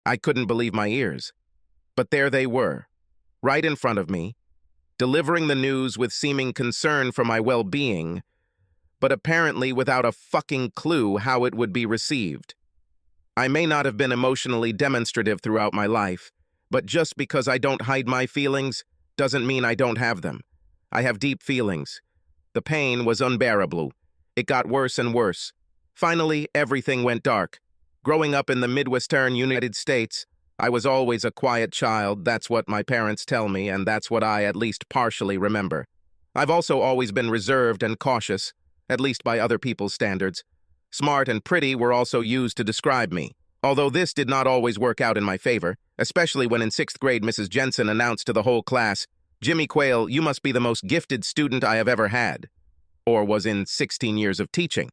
I couldn't believe my ears. But there they were, right in front of me, delivering the news with seeming concern for my well-being, but apparently without a fucking clue how it would be received. I may not have been emotionally demonstrative throughout my life, but just because I don't hide my feelings doesn't mean I don't have them. I have deep feelings. The pain was unbearable. It got worse and worse. Finally, everything went dark. Growing up in the Midwestern United States, I was always a quiet child. That's what my parents tell me, and that's what I at least partially remember. I've also always been reserved and cautious, at least by other people's standards. Smart and pretty were also used to describe me, although this did not always work out in my favor, especially when in 6th grade Mrs. Jensen announced to the whole class, "Jimmy Quayle, you must be the most gifted student I have ever had," or was in 16 years of teaching.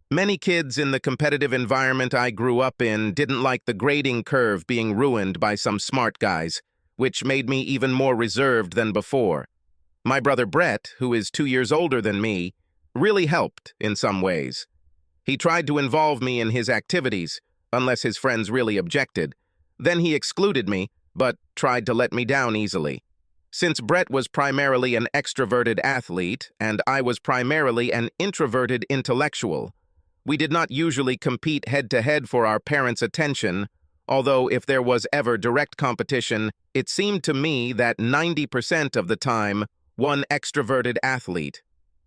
Many kids in the competitive environment I grew up in didn't like the grading curve being ruined by some smart guys, which made me even more reserved than before. My brother Brett, who is 2 years older than me, really helped in some ways. He tried to involve me in his activities, unless his friends really objected. Then he excluded me, but tried to let me down easily. Since Brett was primarily an extroverted athlete, and I was primarily an introverted intellectual, we did not usually compete head-to-head for our parents' attention, although if there was ever direct competition, it seemed to me that 90% of the time, one extroverted athlete.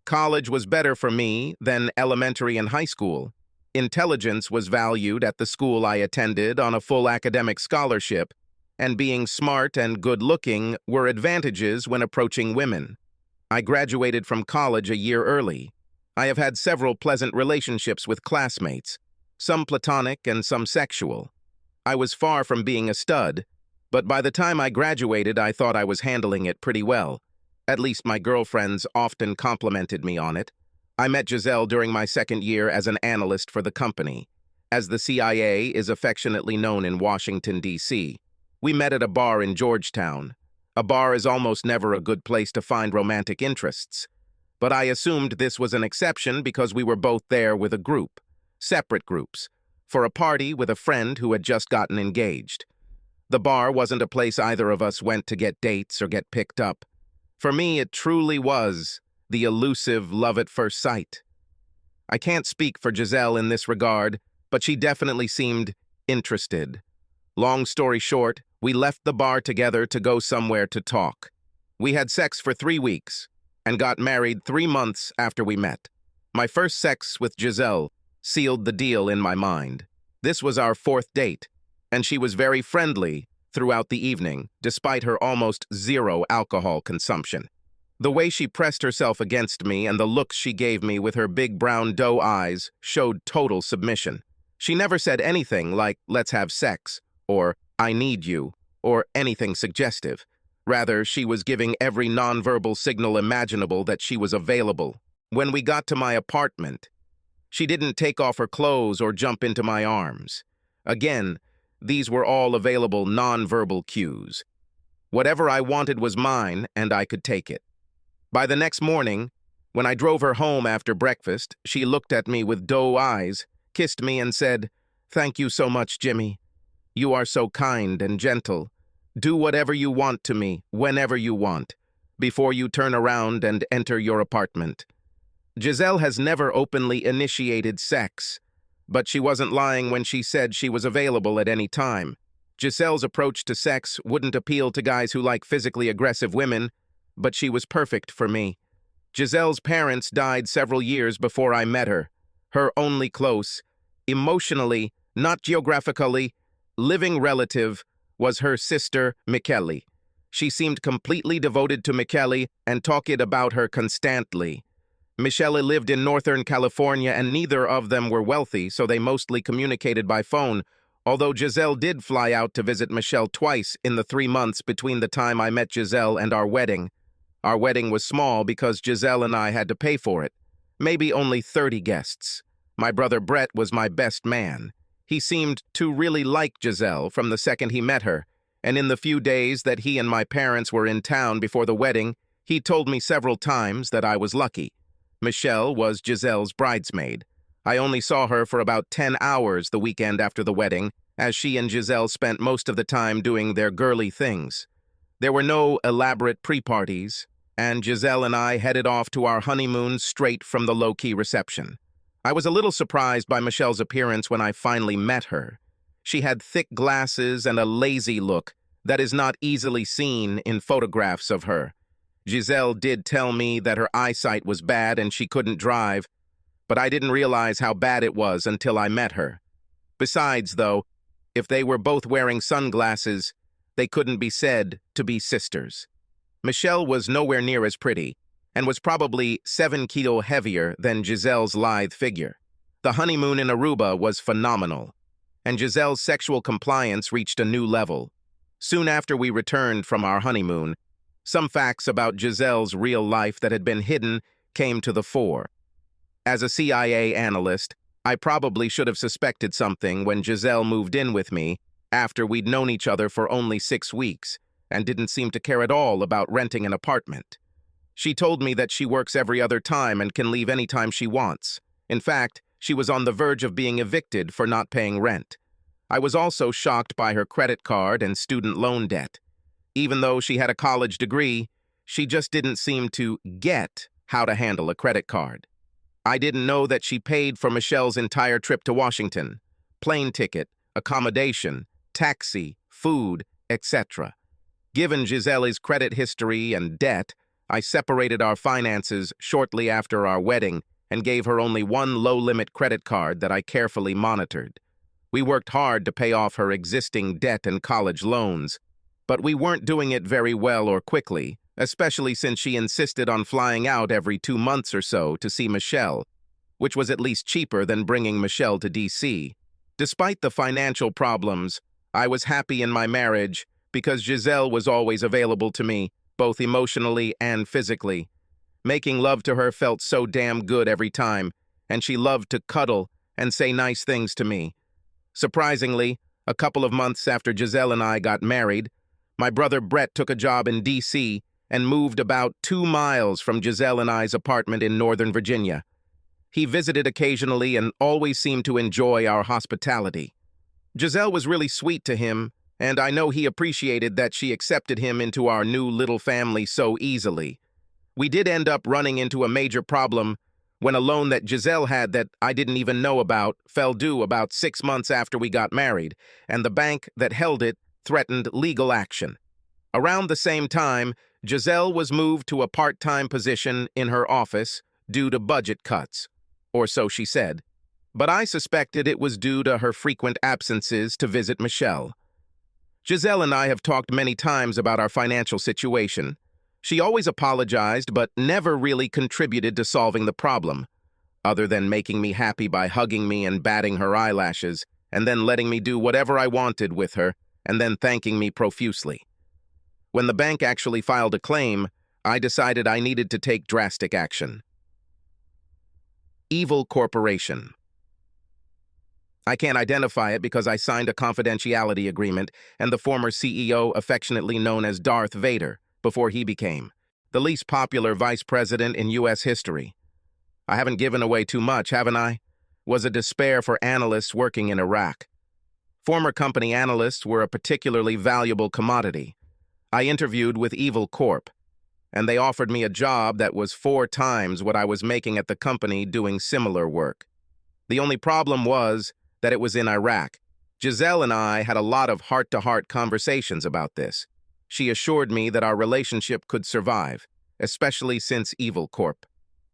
College was better for me than elementary and high school. Intelligence was valued at the school I attended on a full academic scholarship, and being smart and good-looking were advantages when approaching women. I graduated from college a year early. I have had several pleasant relationships with classmates, some platonic and some sexual. I was far from being a stud, but by the time I graduated, I thought I was handling it pretty well. At least my girlfriends often complimented me on it. I met Jazelle during my 2nd year as an analyst for the company. As the CIA is affectionately known in Washington, D.C., we met at a bar in Georgetown. A bar is almost never a good place to find romantic interests. But I assumed this was an exception because we were both there with a group, separate groups, for a party with a friend who had just gotten engaged. The bar wasn't a place either of us went to get dates or get picked up. For me, it truly was the elusive love at first sight. I can't speak for Jazelle in this regard, but she definitely seemed interested. Long story short, we left the bar together to go somewhere to talk. We had sex for 3 weeks and got married 3 months after we met. My first sex with Jazelle sealed the deal in my mind. This was our 4th date, and she was very friendly throughout the evening, despite her almost zero alcohol consumption. The way she pressed herself against me and the looks she gave me with her big brown doe eyes showed total submission. She never said anything like, "Let's have sex," or "I need you," or anything suggestive. Rather, she was giving every nonverbal signal imaginable that she was available. When we got to my apartment, she didn't take off her clothes or jump into my arms. Again, these were all available nonverbal cues. Whatever I wanted was mine, and I could take it. By the next morning, when I drove her home after breakfast, she looked at me with doe eyes, kissed me, and said, "Thank you so much, Jimmy. You are so kind and gentle. Do whatever you want to me, whenever you want, before you turn around and enter your apartment." Jazelle has never openly initiated sex, but she wasn't lying when she said she was available at any time. Jazelle's approach to sex wouldn't appeal to guys who like physically aggressive women, but she was perfect for me. Jazelle's parents died several years before I met her. Her only close, emotionally, not geographically, living relative was her sister, Michelle. She seemed completely devoted to Michelle and talked about her constantly. Michelle lived in Northern California and neither of them were wealthy, so they mostly communicated by phone, although Jazelle did fly out to visit Michelle twice in the 3 months between the time I met Jazelle and our wedding. Our wedding was small because Jazelle and I had to pay for it. Maybe only 30 guests. My brother Brett was my best man. He seemed to really like Jazelle from the second he met her, and in the few days that he and my parents were in town before the wedding, he told me several times that I was lucky. Michelle was Jazelle's bridesmaid. I only saw her for about 10 hours the weekend after the wedding, as she and Jazelle spent most of the time doing their girly things. There were no elaborate pre-parties, and Jazelle and I headed off to our honeymoon straight from the low-key reception. I was a little surprised by Michelle's appearance when I finally met her. She had thick glasses and a lazy look that is not easily seen in photographs of her. Jazelle did tell me that her eyesight was bad and she couldn't drive, but I didn't realize how bad it was until I met her. Besides, though, if they were both wearing sunglasses, they couldn't be said to be sisters. Michelle was nowhere near as pretty, and was probably 7 kilos heavier than Jazelle's lithe figure. The honeymoon in Aruba was phenomenal, and Jazelle's sexual compliance reached a new level. Soon after we returned from our honeymoon, some facts about Jazelle's real life that had been hidden came to the fore. As a CIA analyst, I probably should have suspected something when Jazelle moved in with me after we'd known each other for only 6 weeks and didn't seem to care at all about renting an apartment. She told me that she works every other time and can leave any time she wants. In fact, she was on the verge of being evicted for not paying rent. I was also shocked by her credit card and student loan debt. Even though she had a college degree, she just didn't seem to get how to handle a credit card. I didn't know that she paid for Michelle's entire trip to Washington: plane ticket, accommodation, taxi, food, etc. Given Giselle's credit history and debt, I separated our finances shortly after our wedding and gave her only one low-limit credit card that I carefully monitored. We worked hard to pay off her existing debt and college loans, but we weren't doing it very well or quickly, especially since she insisted on flying out every 2 months or so to see Michelle, which was at least cheaper than bringing Michelle to DC. Despite the financial problems, I was happy in my marriage because Jazelle was always available to me, both emotionally and physically. Making love to her felt so damn good every time, and she loved to cuddle and say nice things to me. Surprisingly, a couple of months after Jazelle and I got married, my brother Brett took a job in DC and moved about 2 miles from Jazelle and I's apartment in Northern Virginia. He visited occasionally and always seemed to enjoy our hospitality. Jazelle was really sweet to him, and I know he appreciated that she accepted him into our new little family so easily. We did end up running into a major problem when a loan that Jazelle had that I didn't even know about fell due about 6 months after we got married, and the bank that held it threatened legal action. Around the same time, Jazelle was moved to a part-time position in her office due to budget cuts, or so she said. But I suspected it was due to her frequent absences to visit Michelle. Jazelle and I have talked many times about our financial situation. She always apologized, but never really contributed to solving the problem, other than making me happy by hugging me and batting her eyelashes, and then letting me do whatever I wanted with her, and then thanking me profusely. When the bank actually filed a claim, I decided I needed to take drastic action. Evil corporation. I can't identify it because I signed a confidentiality agreement, and the former CEO, affectionately known as Darth Vader, before he became the least popular vice president in U.S. history. I haven't given away too much, haven't I? Was a despair for analysts working in Iraq. Former company analysts were a particularly valuable commodity. I interviewed with Evil Corp, and they offered me a job that was 4 times what I was making at the company doing similar work. The only problem was that it was in Iraq. Jazelle and I had a lot of heart-to-heart conversations about this. She assured me that our relationship could survive, especially since Evil Corp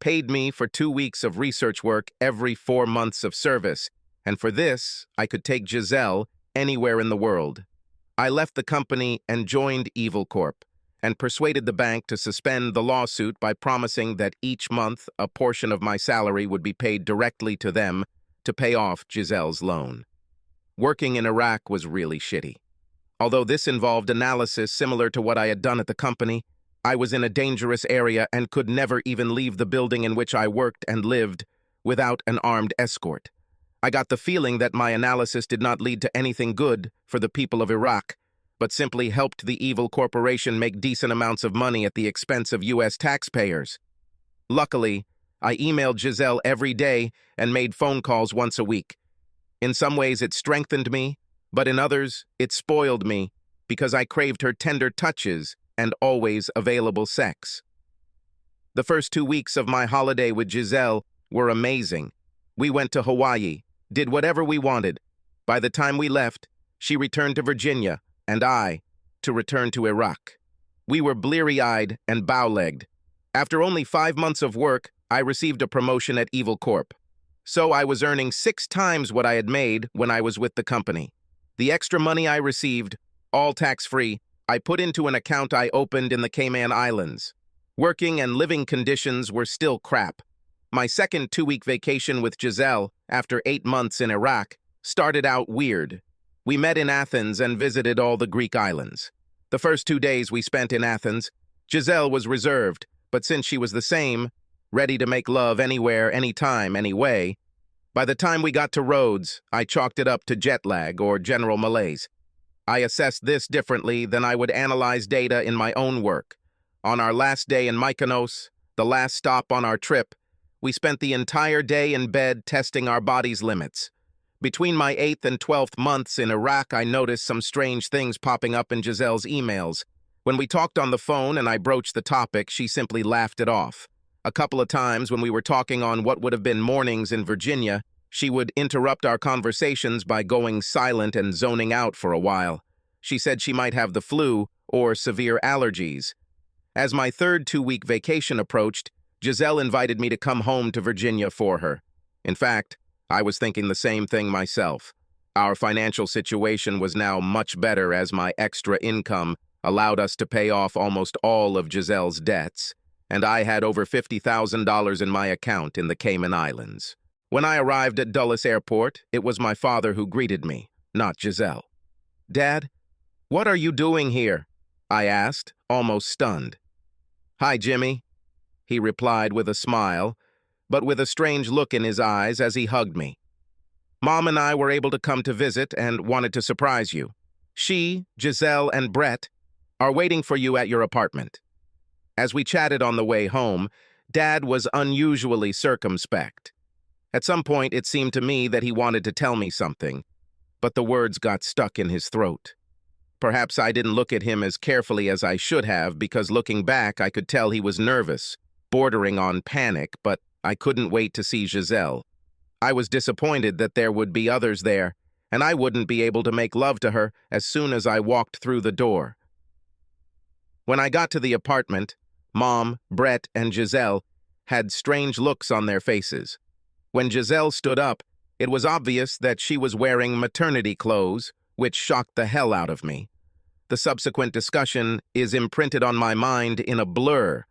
paid me for 2 weeks of research work every 4 months of service, and for this, I could take Jazelle anywhere in the world. I left the company and joined Evil Corp, and persuaded the bank to suspend the lawsuit by promising that each month a portion of my salary would be paid directly to them to pay off Jazelle's loan. Working in Iraq was really shitty. Although this involved analysis similar to what I had done at the company, I was in a dangerous area and could never even leave the building in which I worked and lived without an armed escort. I got the feeling that my analysis did not lead to anything good for the people of Iraq, but simply helped the evil corporation make decent amounts of money at the expense of U.S. taxpayers. Luckily, I emailed Jazelle every day and made phone calls once a week. In some ways, it strengthened me, But in others, it spoiled me because I craved her tender touches and always available sex. The first 2 weeks of my holiday with Jazelle were amazing. We went to Hawaii, did whatever we wanted. By the time we left, she returned to Virginia, and I to return to Iraq. We were bleary-eyed and bow-legged. After only 5 months of work, I received a promotion at Evil Corp. So I was earning 6 times what I had made when I was with the company. The extra money I received, all tax-free, I put into an account I opened in the Cayman Islands. Working and living conditions were still crap. My second 2-week vacation with Jazelle, after 8 months in Iraq, started out weird. We met in Athens and visited all the Greek islands. The first 2 days we spent in Athens, Jazelle was reserved, but since she was the same, ready to make love anywhere, anytime, anyway, by the time we got to Rhodes, I chalked it up to jet lag or general malaise. I assessed this differently than I would analyze data in my own work. On our last day in Mykonos, the last stop on our trip, we spent the entire day in bed testing our body's limits. Between my 8th and 12th months in Iraq, I noticed some strange things popping up in Jazelle's emails. When we talked on the phone and I broached the topic, she simply laughed it off. A couple of times when we were talking on what would have been mornings in Virginia, she would interrupt our conversations by going silent and zoning out for a while. She said she might have the flu or severe allergies. As my third 2-week vacation approached, Jazelle invited me to come home to Virginia for her. In fact, I was thinking the same thing myself. Our financial situation was now much better as my extra income allowed us to pay off almost all of Jazelle's debts, and I had over $50,000 in my account in the Cayman Islands. When I arrived at Dulles Airport, it was my father who greeted me, not Jazelle. "Dad, what are you doing here?" I asked, almost stunned. "Hi, Jimmy," he replied with a smile, but with a strange look in his eyes as he hugged me. "Mom and I were able to come to visit and wanted to surprise you. She, Jazelle, and Brett are waiting for you at your apartment." As we chatted on the way home, Dad was unusually circumspect. At some point, it seemed to me that he wanted to tell me something, but the words got stuck in his throat. Perhaps I didn't look at him as carefully as I should have, because looking back, I could tell he was nervous, bordering on panic, but I couldn't wait to see Jazelle. I was disappointed that there would be others there, and I wouldn't be able to make love to her as soon as I walked through the door. When I got to the apartment, Mom, Brett, and Jazelle had strange looks on their faces. When Jazelle stood up, it was obvious that she was wearing maternity clothes, which shocked the hell out of me. The subsequent discussion is imprinted on my mind in a blur.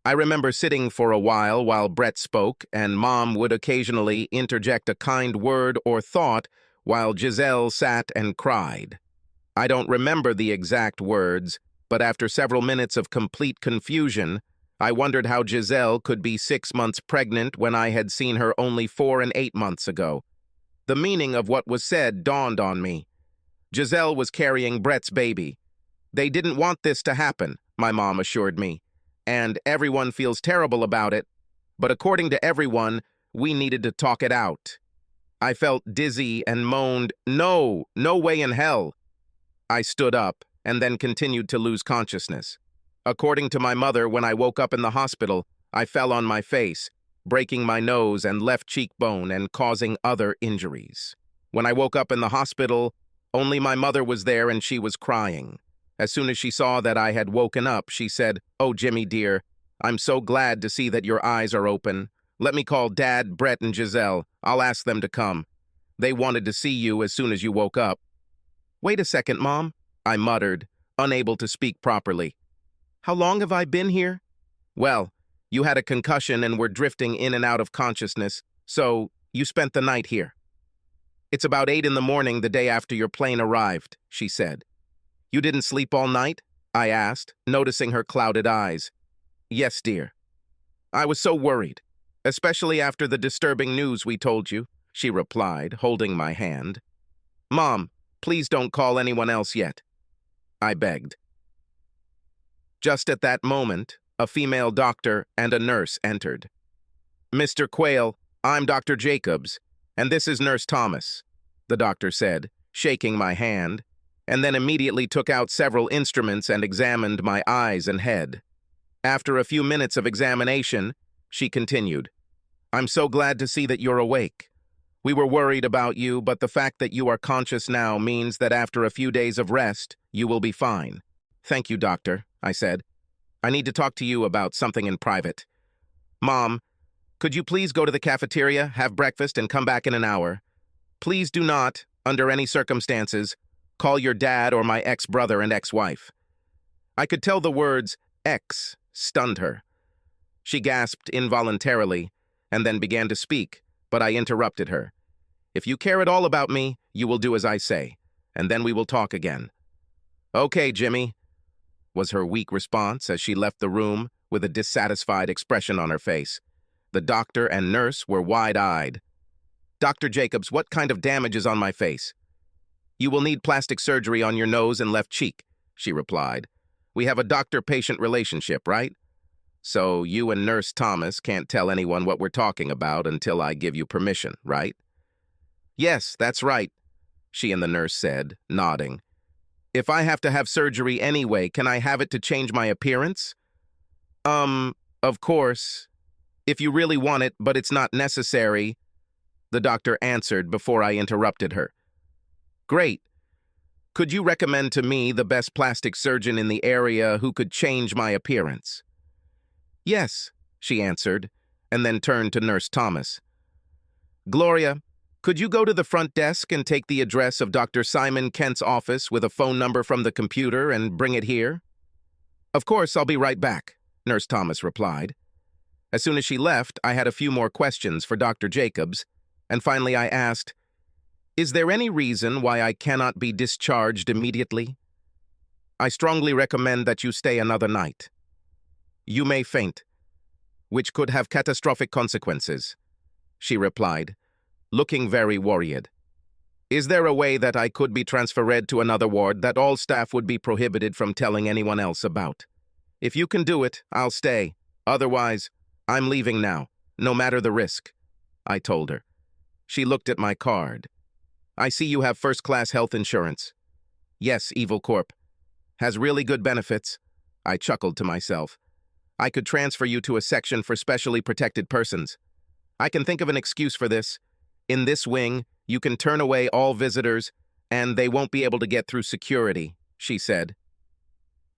I remember sitting for a while Brett spoke, and Mom would occasionally interject a kind word or thought while Jazelle sat and cried. I don't remember the exact words, but after several minutes of complete confusion, I wondered how Jazelle could be 6 months pregnant when I had seen her only 4 and 8 months ago. The meaning of what was said dawned on me. Jazelle was carrying Brett's baby. They didn't want this to happen, my mom assured me, and everyone feels terrible about it, but according to everyone, we needed to talk it out. I felt dizzy and moaned, "No, no way in hell." I stood up and then continued to lose consciousness. According to my mother, when I woke up in the hospital, I fell on my face, breaking my nose and left cheekbone and causing other injuries. When I woke up in the hospital, only my mother was there and she was crying. As soon as she saw that I had woken up, she said, "Oh, Jimmy dear, I'm so glad to see that your eyes are open. Let me call Dad, Brett, and Jazelle. I'll ask them to come. They wanted to see you as soon as you woke up." "Wait a second, Mom," I muttered, unable to speak properly. "How long have I been here?" "Well, you had a concussion and were drifting in and out of consciousness, so you spent the night here." "It's about 8 in the morning the day after your plane arrived," she said. "You didn't sleep all night?" I asked, noticing her clouded eyes. "Yes, dear. I was so worried, especially after the disturbing news we told you," she replied, holding my hand. "Mom, please don't call anyone else yet," I begged. Just at that moment, a female doctor and a nurse entered. "Mr. Quayle, I'm Dr. Jacobs, and this is Nurse Thomas," the doctor said, shaking my hand, and then immediately took out several instruments and examined my eyes and head. After a few minutes of examination, she continued, "I'm so glad to see that you're awake. We were worried about you, but the fact that you are conscious now means that after a few days of rest, you will be fine." "Thank you, doctor," I said. "I need to talk to you about something in private. Mom, could you please go to the cafeteria, have breakfast, and come back in an hour? Please do not, under any circumstances, call your dad or my ex-brother and ex-wife." I could tell the words ex stunned her. She gasped involuntarily and then began to speak, but I interrupted her. "If you care at all about me, you will do as I say, and then we will talk again." "Okay, Jimmy," was her weak response as she left the room with a dissatisfied expression on her face. The doctor and nurse were wide-eyed. "Dr. Jacobs, what kind of damage is on my face?" "You will need plastic surgery on your nose and left cheek," she replied. "We have a doctor-patient relationship, right? So you and Nurse Thomas can't tell anyone what we're talking about until I give you permission, right?" "Yes, that's right," she and the nurse said, nodding. "If I have to have surgery anyway, can I have it to change my appearance?" Of course. If you really want it, but it's not necessary," the doctor answered before I interrupted her. "Great. Could you recommend to me the best plastic surgeon in the area who could change my appearance?" "Yes," she answered, and then turned to Nurse Thomas. "Gloria, could you go to the front desk and take the address of Dr. Simon Kent's office with a phone number from the computer and bring it here?" "Of course, I'll be right back," Nurse Thomas replied. As soon as she left, I had a few more questions for Dr. Jacobs, and finally I asked, "Is there any reason why I cannot be discharged immediately?" "I strongly recommend that you stay another night. You may faint, which could have catastrophic consequences," she replied, looking very worried. "Is there a way that I could be transferred to another ward that all staff would be prohibited from telling anyone else about? If you can do it, I'll stay. Otherwise, I'm leaving now, no matter the risk," I told her. She looked at my card. "I see you have first-class health insurance." "Yes, Evil Corp. Has really good benefits." I chuckled to myself. "I could transfer you to a section for specially protected persons. I can think of an excuse for this. In this wing, you can turn away all visitors, and they won't be able to get through security," she said.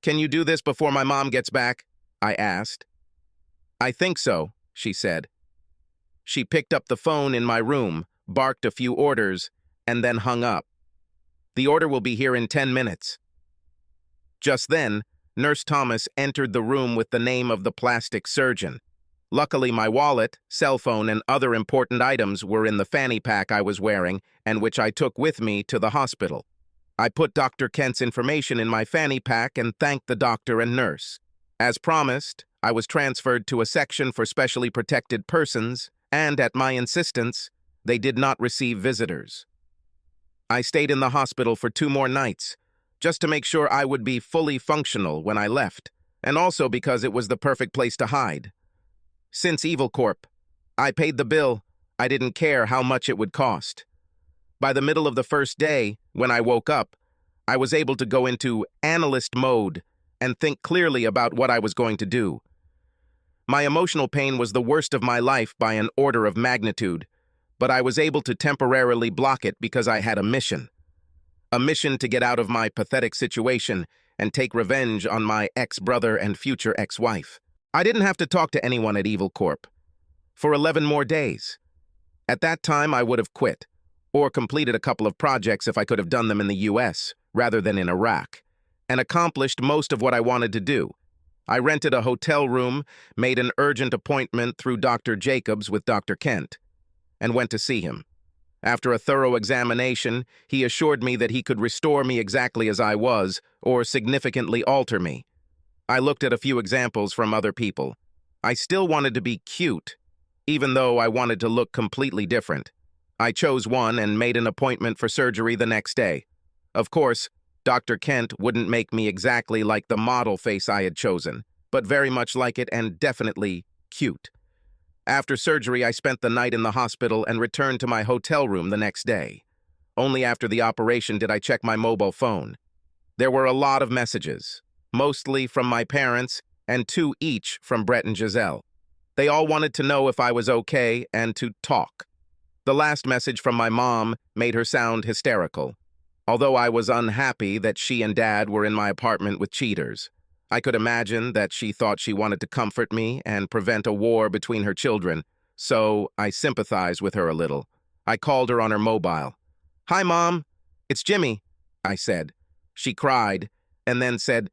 "Can you do this before my mom gets back?" I asked. "I think so," she said. She picked up the phone in my room, barked a few orders, and then hung up. "The order will be here in 10 minutes. Just then, Nurse Thomas entered the room with the name of the plastic surgeon. Luckily, my wallet, cell phone, and other important items were in the fanny pack I was wearing and which I took with me to the hospital. I put Dr. Kent's information in my fanny pack and thanked the doctor and nurse. As promised, I was transferred to a section for specially protected persons, and at my insistence, they did not receive visitors. I stayed in the hospital for 2 more nights, just to make sure I would be fully functional when I left, and also because it was the perfect place to hide. Since Evil Corp, I paid the bill. I didn't care how much it would cost. By the middle of the first day, when I woke up, I was able to go into analyst mode and think clearly about what I was going to do. My emotional pain was the worst of my life by an order of magnitude, but I was able to temporarily block it because I had a mission. A mission to get out of my pathetic situation and take revenge on my ex-brother and future ex-wife. I didn't have to talk to anyone at Evil Corp for 11 more days. At that time, I would have quit, or completed a couple of projects if I could have done them in the US rather than in Iraq, and accomplished most of what I wanted to do. I rented a hotel room, made an urgent appointment through Dr. Jacobs with Dr. Kent, and went to see him. After a thorough examination, he assured me that he could restore me exactly as I was, or significantly alter me. I looked at a few examples from other people. I still wanted to be cute, even though I wanted to look completely different. I chose one and made an appointment for surgery the next day. Of course, Dr. Kent wouldn't make me exactly like the model face I had chosen, but very much like it and definitely cute. After surgery, I spent the night in the hospital and returned to my hotel room the next day. Only after the operation did I check my mobile phone. There were a lot of messages, mostly from my parents and 2 each from Brett and Jazelle. They all wanted to know if I was okay and to talk. The last message from my mom made her sound hysterical. Although I was unhappy that she and Dad were in my apartment with cheaters, I could imagine that she thought she wanted to comfort me and prevent a war between her children, so I sympathized with her a little. I called her on her mobile. "Hi, Mom. It's Jimmy," I said. She cried and then said,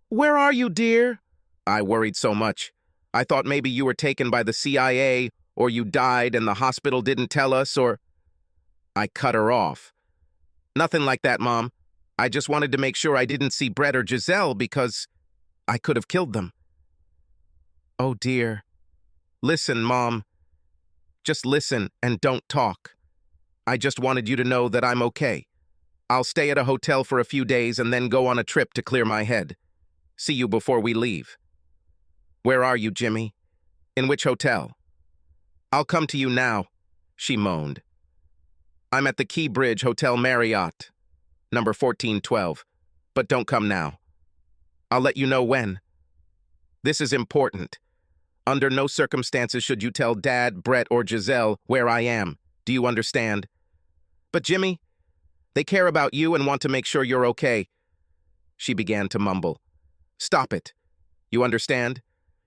"Where are you, dear?" I worried so much. I thought maybe you were taken by the CIA or you died and the hospital didn't tell us, or... I cut her off. "Nothing like that, Mom. I just wanted to make sure I didn't see Brett or Jazelle because I could have killed them." "Oh, dear. Listen, Mom. Just listen and don't talk. I just wanted you to know that I'm okay. I'll stay at a hotel for a few days and then go on a trip to clear my head. See you before we leave." "Where are you, Jimmy? In which hotel?" "I'll come to you now," she moaned. "I'm at the Key Bridge Hotel Marriott, number 1412, but don't come now. I'll let you know when. This is important. Under no circumstances should you tell Dad, Brett, or Jazelle where I am. Do you understand?" "But Jimmy, they care about you and want to make sure you're okay." She began to mumble. "Stop it. You understand?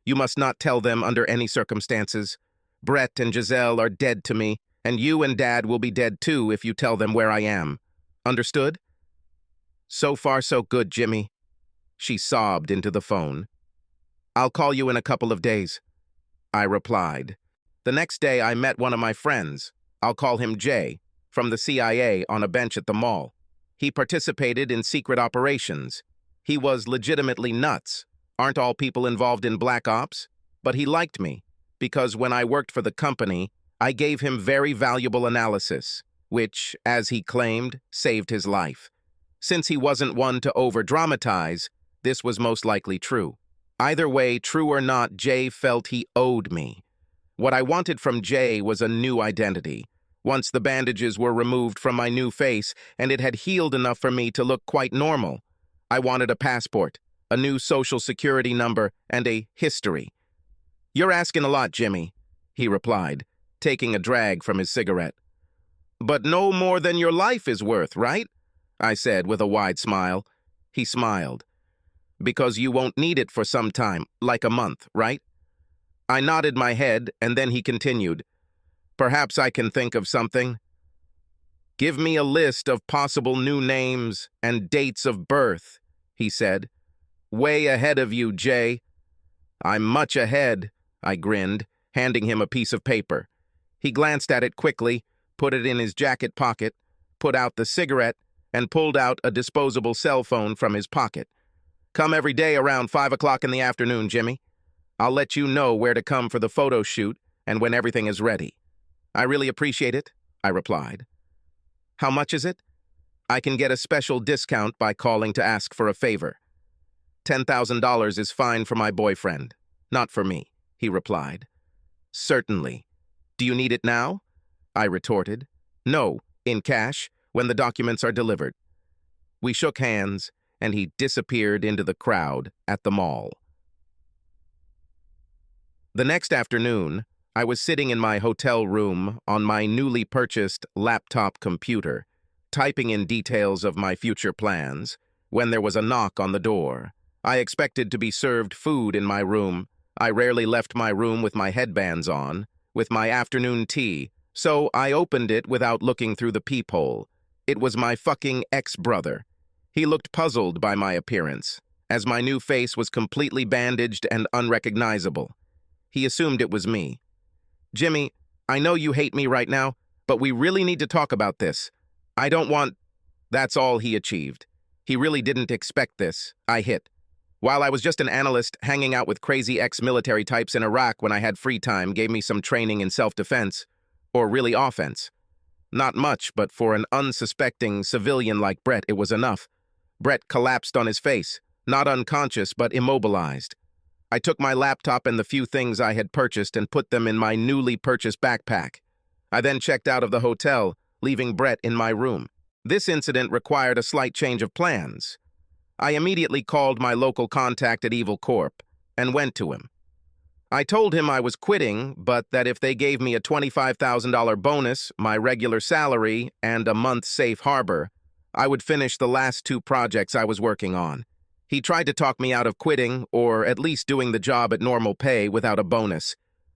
You must not tell them under any circumstances. Brett and Jazelle are dead to me, and you and Dad will be dead too if you tell them where I am. Understood?" "So far so good, Jimmy." She sobbed into the phone. "I'll call you in a couple of days," I replied. The next day I met one of my friends, I'll call him Jay, from the CIA on a bench at the mall. He participated in secret operations. He was legitimately nuts. Aren't all people involved in black ops? But he liked me, because when I worked for the company, I gave him very valuable analysis, which, as he claimed, saved his life. Since he wasn't one to over-dramatize, this was most likely true. Either way, true or not, Jay felt he owed me. What I wanted from Jay was a new identity. Once the bandages were removed from my new face and it had healed enough for me to look quite normal, I wanted a passport, a new social security number, and a history. "You're asking a lot, Jimmy," he replied, taking a drag from his cigarette. "But no more than your life is worth, right?" I said with a wide smile. He smiled. "Because you won't need it for some time, like a month, right?" I nodded my head, and then he continued, "Perhaps I can think of something. Give me a list of possible new names and dates of birth," he said. "Way ahead of you, Jay." "I'm much ahead," I grinned, handing him a piece of paper. He glanced at it quickly, put it in his jacket pocket, put out the cigarette, and pulled out a disposable cell phone from his pocket. "Come every day around 5 o'clock in the afternoon, Jimmy. I'll let you know where to come for the photo shoot and when everything is ready." "I really appreciate it," I replied. "How much is it?" "I can get a special discount by calling to ask for a favor." $10,000 is fine for my boyfriend, not for me," he replied. "Certainly. Do you need it now?" I retorted. "No, in cash, when the documents are delivered." We shook hands, and he disappeared into the crowd at the mall. The next afternoon, I was sitting in my hotel room on my newly purchased laptop computer, typing in details of my future plans, when there was a knock on the door. I expected to be served food in my room. I rarely left my room with my headbands on, with my afternoon tea, so I opened it without looking through the peephole. It was my fucking ex-brother. He looked puzzled by my appearance, as my new face was completely bandaged and unrecognizable. He assumed it was me. "Jimmy, I know you hate me right now, but we really need to talk about this. I don't want..." That's all he achieved. He really didn't expect this. I hit. While I was just an analyst, hanging out with crazy ex-military types in Iraq when I had free time gave me some training in self-defense, or really offense. Not much, but for an unsuspecting civilian like Brett, it was enough. Brett collapsed on his face, not unconscious, but immobilized. I took my laptop and the few things I had purchased and put them in my newly purchased backpack. I then checked out of the hotel, leaving Brett in my room. This incident required a slight change of plans. I immediately called my local contact at Evil Corp and went to him. I told him I was quitting, but that if they gave me a $25,000 bonus, my regular salary, and a month's safe harbor, I would finish the last 2 projects I was working on. He tried to talk me out of quitting, or at least doing the job at normal pay without a bonus.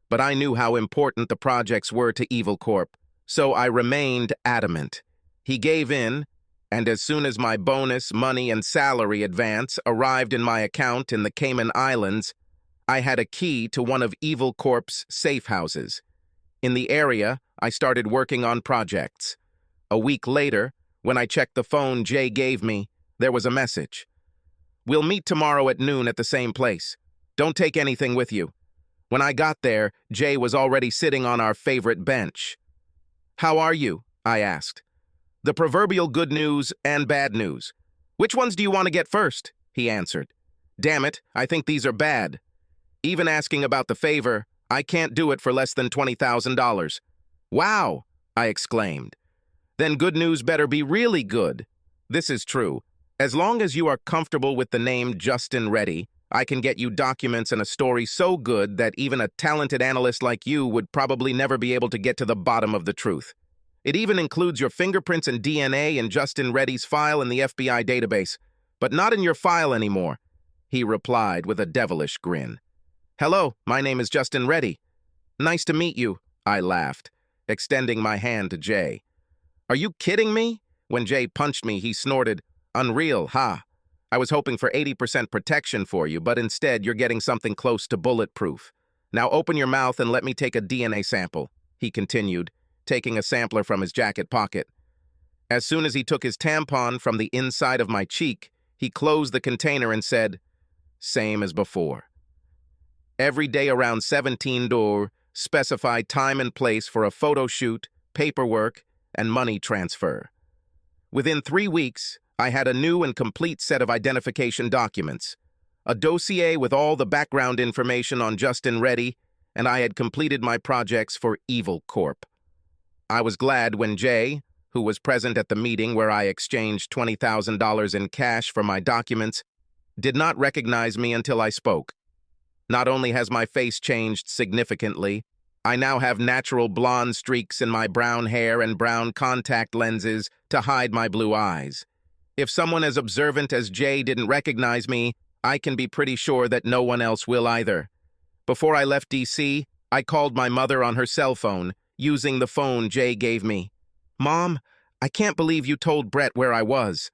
But I knew how important the projects were to Evil Corp, so I remained adamant. He gave in, and as soon as my bonus, money, and salary advance arrived in my account in the Cayman Islands, I had a key to one of Evil Corp's safe houses. In the area, I started working on projects. A week later, when I checked the phone Jay gave me, there was a message. "We'll meet tomorrow at noon at the same place. Don't take anything with you." When I got there, Jay was already sitting on our favorite bench. "How are you?" I asked. "The proverbial good news and bad news. Which ones do you want to get first?" he answered. "Damn it, I think these are bad. Even asking about the favor, I can't do it for less than $20,000. "Wow!" I exclaimed. "Then good news better be really good." "This is true. As long as you are comfortable with the name Justin Reddy, I can get you documents and a story so good that even a talented analyst like you would probably never be able to get to the bottom of the truth. It even includes your fingerprints and DNA in Justin Reddy's file in the FBI database, but not in your file anymore," he replied with a devilish grin. "Hello, my name is Justin Reddy. Nice to meet you," I laughed, extending my hand to Jay. "Are you kidding me?" When Jay punched me, he snorted, "Unreal, ha. I was hoping for 80% protection for you, but instead you're getting something close to bulletproof. Now open your mouth and let me take a DNA sample," he continued, taking a sampler from his jacket pocket. As soon as he took his tampon from the inside of my cheek, he closed the container and said, "Same as before. Every day around 17 specify time and place for a photo shoot, paperwork, and money transfer." Within 3 weeks, I had a new and complete set of identification documents, a dossier with all the background information on Justin Reddy, and I had completed my projects for Evil Corp. I was glad when Jay, who was present at the meeting where I exchanged $20,000 in cash for my documents, did not recognize me until I spoke. Not only has my face changed significantly, I now have natural blonde streaks in my brown hair and brown contact lenses to hide my blue eyes. If someone as observant as Jay didn't recognize me, I can be pretty sure that no one else will either. Before I left DC, I called my mother on her cell phone, using the phone Jay gave me. "Mom, I can't believe you told Brett where I was.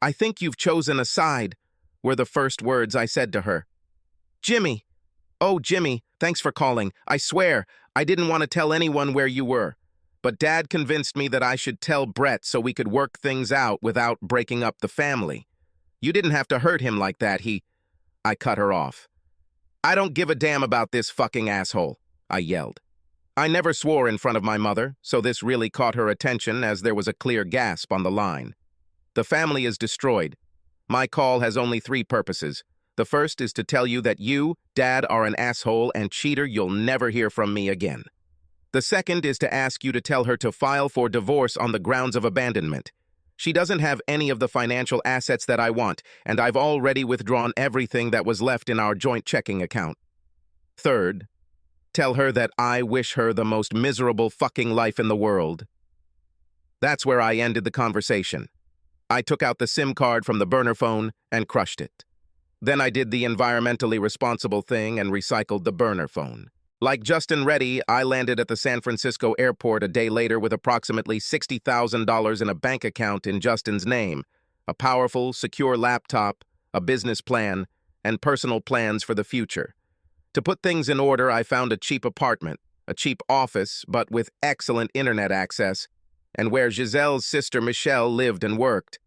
I think you've chosen a side," were the first words I said to her. "Jimmy. Oh, Jimmy, thanks for calling. I swear, I didn't want to tell anyone where you were. But Dad convinced me that I should tell Brett so we could work things out without breaking up the family. You didn't have to hurt him like that, I cut her off. "I don't give a damn about this fucking asshole," I yelled. I never swore in front of my mother, so this really caught her attention as there was a clear gasp on the line. "The family is destroyed. My call has only 3 purposes. The first is to tell you that you, Dad, are an asshole and cheater. You'll never hear from me again. The second is to ask you to tell her to file for divorce on the grounds of abandonment. She doesn't have any of the financial assets that I want, and I've already withdrawn everything that was left in our joint checking account. Third, tell her that I wish her the most miserable fucking life in the world." That's where I ended the conversation. I took out the SIM card from the burner phone and crushed it. Then I did the environmentally responsible thing and recycled the burner phone. Like Justin Reddy, I landed at the San Francisco airport a day later with approximately $60,000 in a bank account in Justin's name, a powerful, secure laptop, a business plan, and personal plans for the future. To put things in order, I found a cheap apartment, a cheap office, but with excellent internet access, and where Jazelle's sister Michelle lived and worked.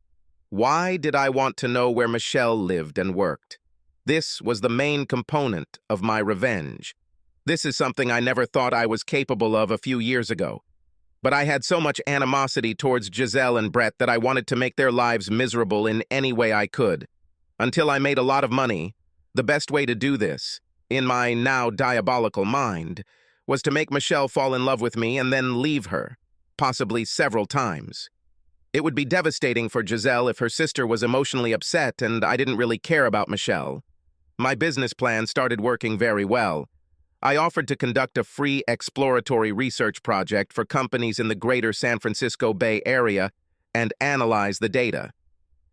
Why did I want to know where Michelle lived and worked? This was the main component of my revenge. This is something I never thought I was capable of a few years ago. But I had so much animosity towards Jazelle and Brett that I wanted to make their lives miserable in any way I could. Until I made a lot of money, the best way to do this, in my now diabolical mind, was to make Michelle fall in love with me and then leave her. possibly several times. It would be devastating for Jazelle if her sister was emotionally upset and I didn't really care about Michelle. My business plan started working very well. I offered to conduct a free exploratory research project for companies in the greater San Francisco Bay Area and analyze the data.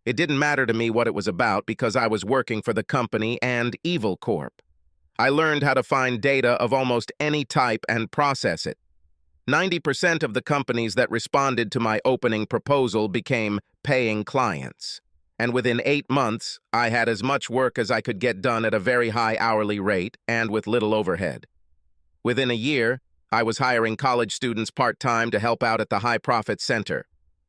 It didn't matter to me what it was about because I was working for the company and Evil Corp. I learned how to find data of almost any type and process it. 90% of the companies that responded to my opening proposal became paying clients. And within 8 months, I had as much work as I could get done at a very high hourly rate and with little overhead. Within a year, I was hiring college students part-time to help out at the High Profit Center.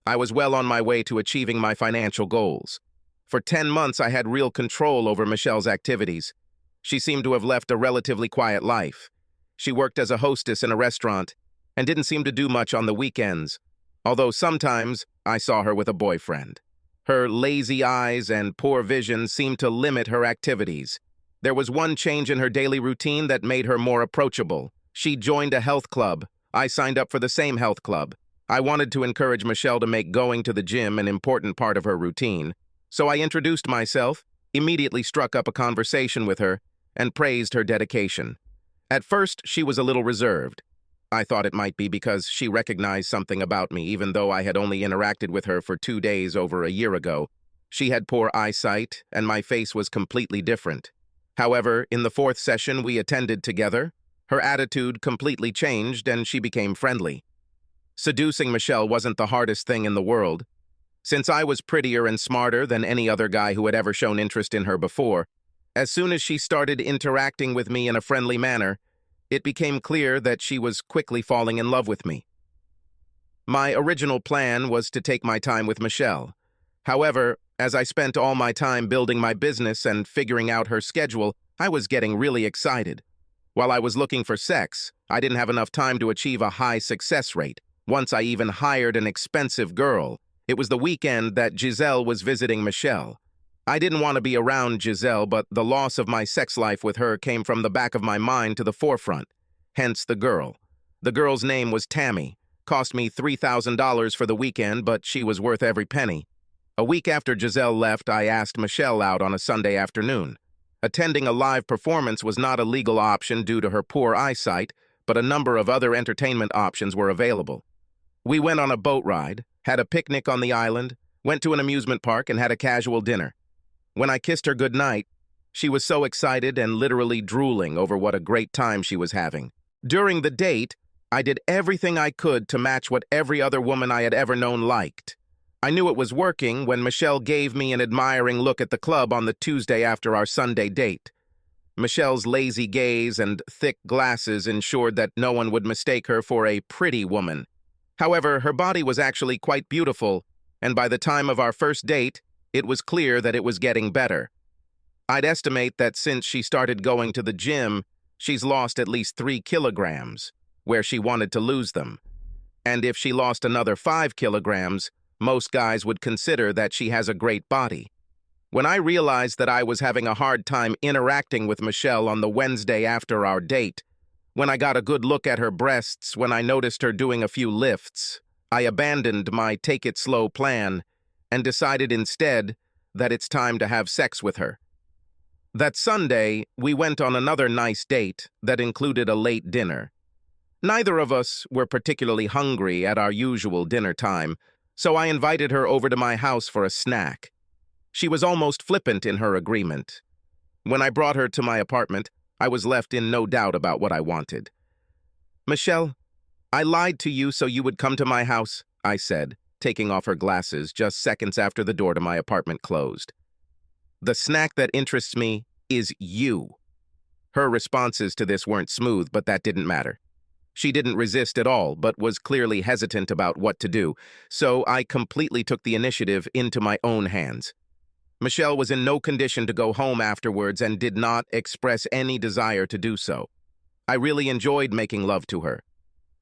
I was well on my way to achieving my financial goals. For 10 months, I had real control over Michelle's activities. She seemed to have left a relatively quiet life. She worked as a hostess in a restaurant and didn't seem to do much on the weekends, although sometimes I saw her with a boyfriend. Her lazy eyes and poor vision seemed to limit her activities. There was one change in her daily routine that made her more approachable. She joined a health club. I signed up for the same health club. I wanted to encourage Michelle to make going to the gym an important part of her routine. So I introduced myself, immediately struck up a conversation with her, and praised her dedication. At first, she was a little reserved. I thought it might be because she recognized something about me, even though I had only interacted with her for 2 days over a year ago. She had poor eyesight, and my face was completely different. However, in the 4th session we attended together, her attitude completely changed and she became friendly. Seducing Michelle wasn't the hardest thing in the world. Since I was prettier and smarter than any other guy who had ever shown interest in her before, as soon as she started interacting with me in a friendly manner, it became clear that she was quickly falling in love with me. My original plan was to take my time with Michelle. However, as I spent all my time building my business and figuring out her schedule, I was getting really excited. While I was looking for sex, I didn't have enough time to achieve a high success rate. Once I even hired an expensive girl. It was the weekend that Jazelle was visiting Michelle. I didn't want to be around Jazelle, but the loss of my sex life with her came from the back of my mind to the forefront. Hence the girl. The girl's name was Tammy. Cost me $3,000 for the weekend, but she was worth every penny. A week after Jazelle left, I asked Michelle out on a Sunday afternoon. Attending a live performance was not a legal option due to her poor eyesight, but a number of other entertainment options were available. We went on a boat ride, had a picnic on the island, went to an amusement park, and had a casual dinner. When I kissed her goodnight, she was so excited and literally drooling over what a great time she was having. During the date, I did everything I could to match what every other woman I had ever known liked. I knew it was working when Michelle gave me an admiring look at the club on the Tuesday after our Sunday date. Michelle's lazy gaze and thick glasses ensured that no one would mistake her for a pretty woman. However, her body was actually quite beautiful, and by the time of our first date, it was clear that it was getting better. I'd estimate that since she started going to the gym, she's lost at least 3 kilograms, where she wanted to lose them. And if she lost another 5 kilograms, most guys would consider that she has a great body. When I realized that I was having a hard time interacting with Michelle on the Wednesday after our date, when I got a good look at her breasts, when I noticed her doing a few lifts, I abandoned my take-it-slow plan and decided instead that it's time to have sex with her. That Sunday, we went on another nice date that included a late dinner. Neither of us were particularly hungry at our usual dinner time, so I invited her over to my house for a snack. She was almost flippant in her agreement. When I brought her to my apartment, I was left in no doubt about what I wanted. "Michelle, I lied to you so you would come to my house," I said, taking off her glasses just seconds after the door to my apartment closed. "The snack that interests me is you." Her responses to this weren't smooth, but that didn't matter. She didn't resist at all, but was clearly hesitant about what to do, so I completely took the initiative into my own hands. Michelle was in no condition to go home afterwards and did not express any desire to do so. I really enjoyed making love to her.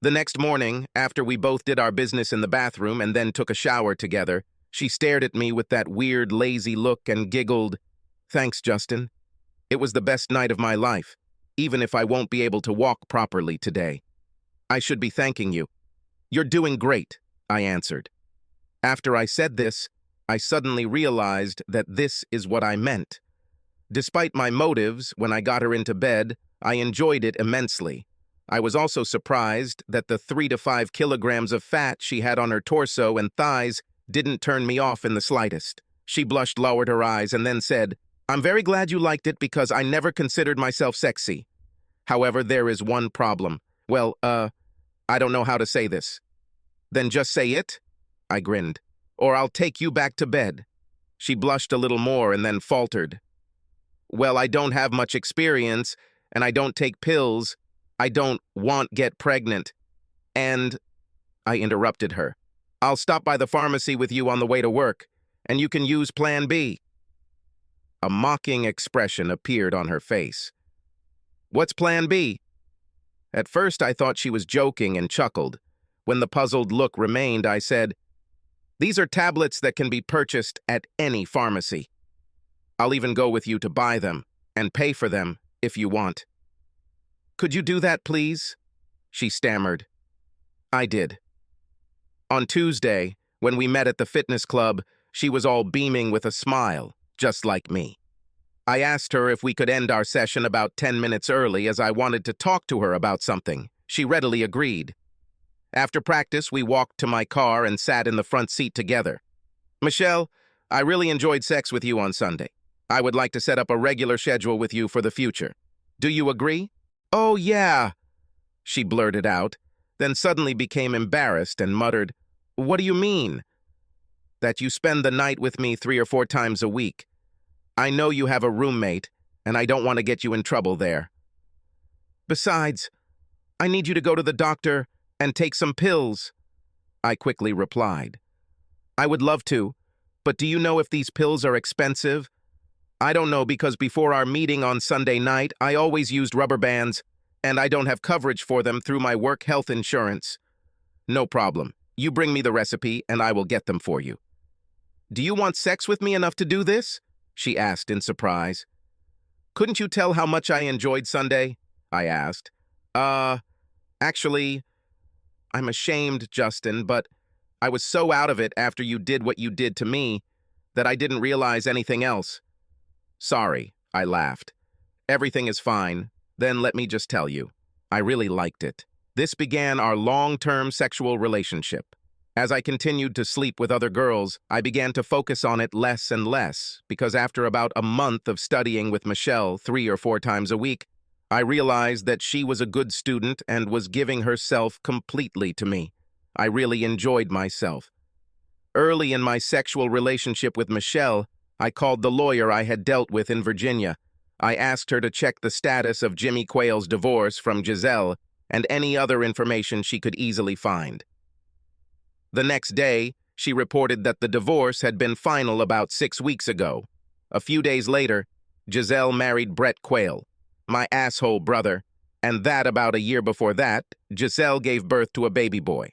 The next morning, after we both did our business in the bathroom and then took a shower together, she stared at me with that weird, lazy look and giggled, "Thanks, Justin. It was the best night of my life, even if I won't be able to walk properly today. I should be thanking you." "You're doing great," I answered. After I said this, I suddenly realized that this is what I meant. Despite my motives, when I got her into bed, I enjoyed it immensely. I was also surprised that the 3 to 5 kilograms of fat she had on her torso and thighs didn't turn me off in the slightest. She blushed, lowered her eyes, and then said, "I'm very glad you liked it because I never considered myself sexy. However, there is one problem. Well, I don't know how to say this." "Then just say it," I grinned, "or I'll take you back to bed." She blushed a little more and then faltered. "Well, I don't have much experience, and I don't take pills. I don't want get pregnant. And," I interrupted her, "I'll stop by the pharmacy with you on the way to work, and you can use Plan B." A mocking expression appeared on her face. "What's Plan B?" At first, I thought she was joking and chuckled. When the puzzled look remained, I said, "These are tablets that can be purchased at any pharmacy. I'll even go with you to buy them and pay for them if you want." "Could you do that, please?" she stammered. I did. On Tuesday, when we met at the fitness club, she was all beaming with a smile, just like me. I asked her if we could end our session about 10 minutes early as I wanted to talk to her about something. She readily agreed. After practice, we walked to my car and sat in the front seat together. "Michelle, I really enjoyed sex with you on Sunday. I would like to set up a regular schedule with you for the future. Do you agree?" "Oh, yeah," she blurted out, then suddenly became embarrassed and muttered, "What do you mean?" "That you spend the night with me 3 or 4 times a week. I know you have a roommate, and I don't want to get you in trouble there. Besides, I need you to go to the doctor and take some pills," I quickly replied. "I would love to, but do you know if these pills are expensive?" "I don't know because before our meeting on Sunday night, I always used rubber bands, and I don't have coverage for them through my work health insurance." "No problem. You bring me the recipe, and I will get them for you." "Do you want sex with me enough to do this?" she asked in surprise. "Couldn't you tell how much I enjoyed Sunday?" I asked. Actually, I'm ashamed, Justin, but I was so out of it after you did what you did to me that I didn't realize anything else." "Sorry," I laughed. "Everything is fine. Then let me just tell you, I really liked it. This began our long-term sexual relationship. As I continued to sleep with other girls, I began to focus on it less and less, because after about a month of studying with Michelle 3 or 4 times a week, I realized that she was a good student and was giving herself completely to me. I really enjoyed myself. Early in my sexual relationship with Michelle, I called the lawyer I had dealt with in Virginia. I asked her to check the status of Jimmy Quayle's divorce from Jazelle and any other information she could easily find. The next day, she reported that the divorce had been final about 6 weeks ago. A few days later, Jazelle married Brett Quayle, my asshole brother, and that about a year before that, Jazelle gave birth to a baby boy.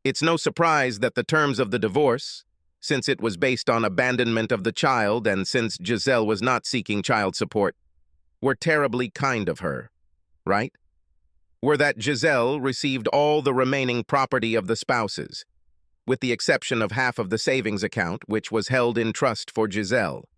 It's no surprise that the terms of the divorce, since it was based on abandonment of the child and since Jazelle was not seeking child support, were terribly kind of her, right? Were that Jazelle received all the remaining property of the spouses, with the exception of half of the savings account, which was held in trust for Jazelle.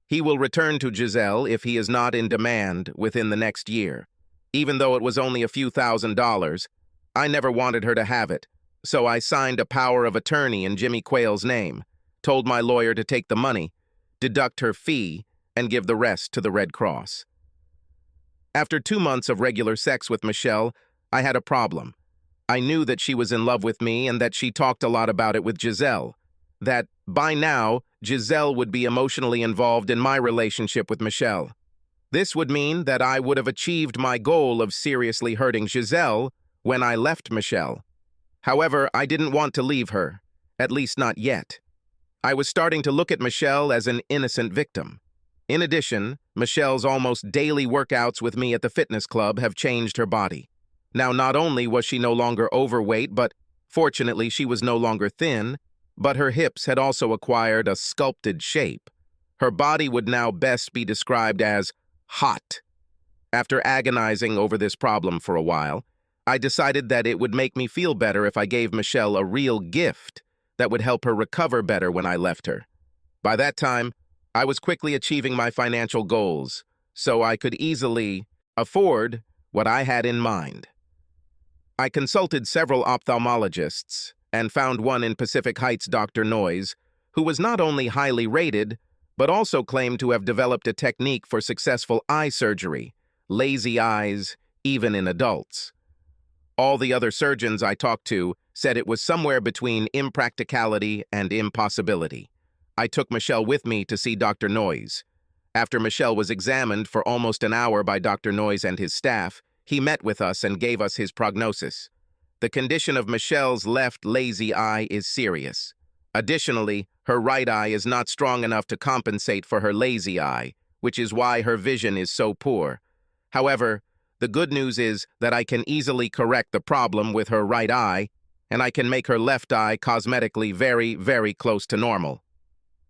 He will return to Jazelle if he is not in demand within the next year. Even though it was only a few $1,000s, I never wanted her to have it, so I signed a power of attorney in Jimmy Quayle's name, told my lawyer to take the money, deduct her fee, and give the rest to the Red Cross. After 2 months of regular sex with Michelle, I had a problem. I knew that she was in love with me and that she talked a lot about it with Jazelle. That, by now, Jazelle would be emotionally involved in my relationship with Michelle. This would mean that I would have achieved my goal of seriously hurting Jazelle when I left Michelle. However, I didn't want to leave her, at least not yet. I was starting to look at Michelle as an innocent victim. In addition, Michelle's almost daily workouts with me at the fitness club have changed her body. Now, not only was she no longer overweight, but fortunately she was no longer thin, but her hips had also acquired a sculpted shape. Her body would now best be described as hot. After agonizing over this problem for a while, I decided that it would make me feel better if I gave Michelle a real gift that would help her recover better when I left her. By that time, I was quickly achieving my financial goals, so I could easily afford what I had in mind. I consulted several ophthalmologists and found one in Pacific Heights, Dr. Noyes, who was not only highly rated, but also claimed to have developed a technique for successful eye surgery, lazy eyes, even in adults. All the other surgeons I talked to said it was somewhere between impracticality and impossibility. I took Michelle with me to see Dr. Noyes. After Michelle was examined for almost an hour by Dr. Noyes and his staff, he met with us and gave us his prognosis. The condition of Michelle's left lazy eye is serious. Additionally, her right eye is not strong enough to compensate for her lazy eye, which is why her vision is so poor. However, the good news is that I can easily correct the problem with her right eye, and I can make her left eye cosmetically very, very close to normal.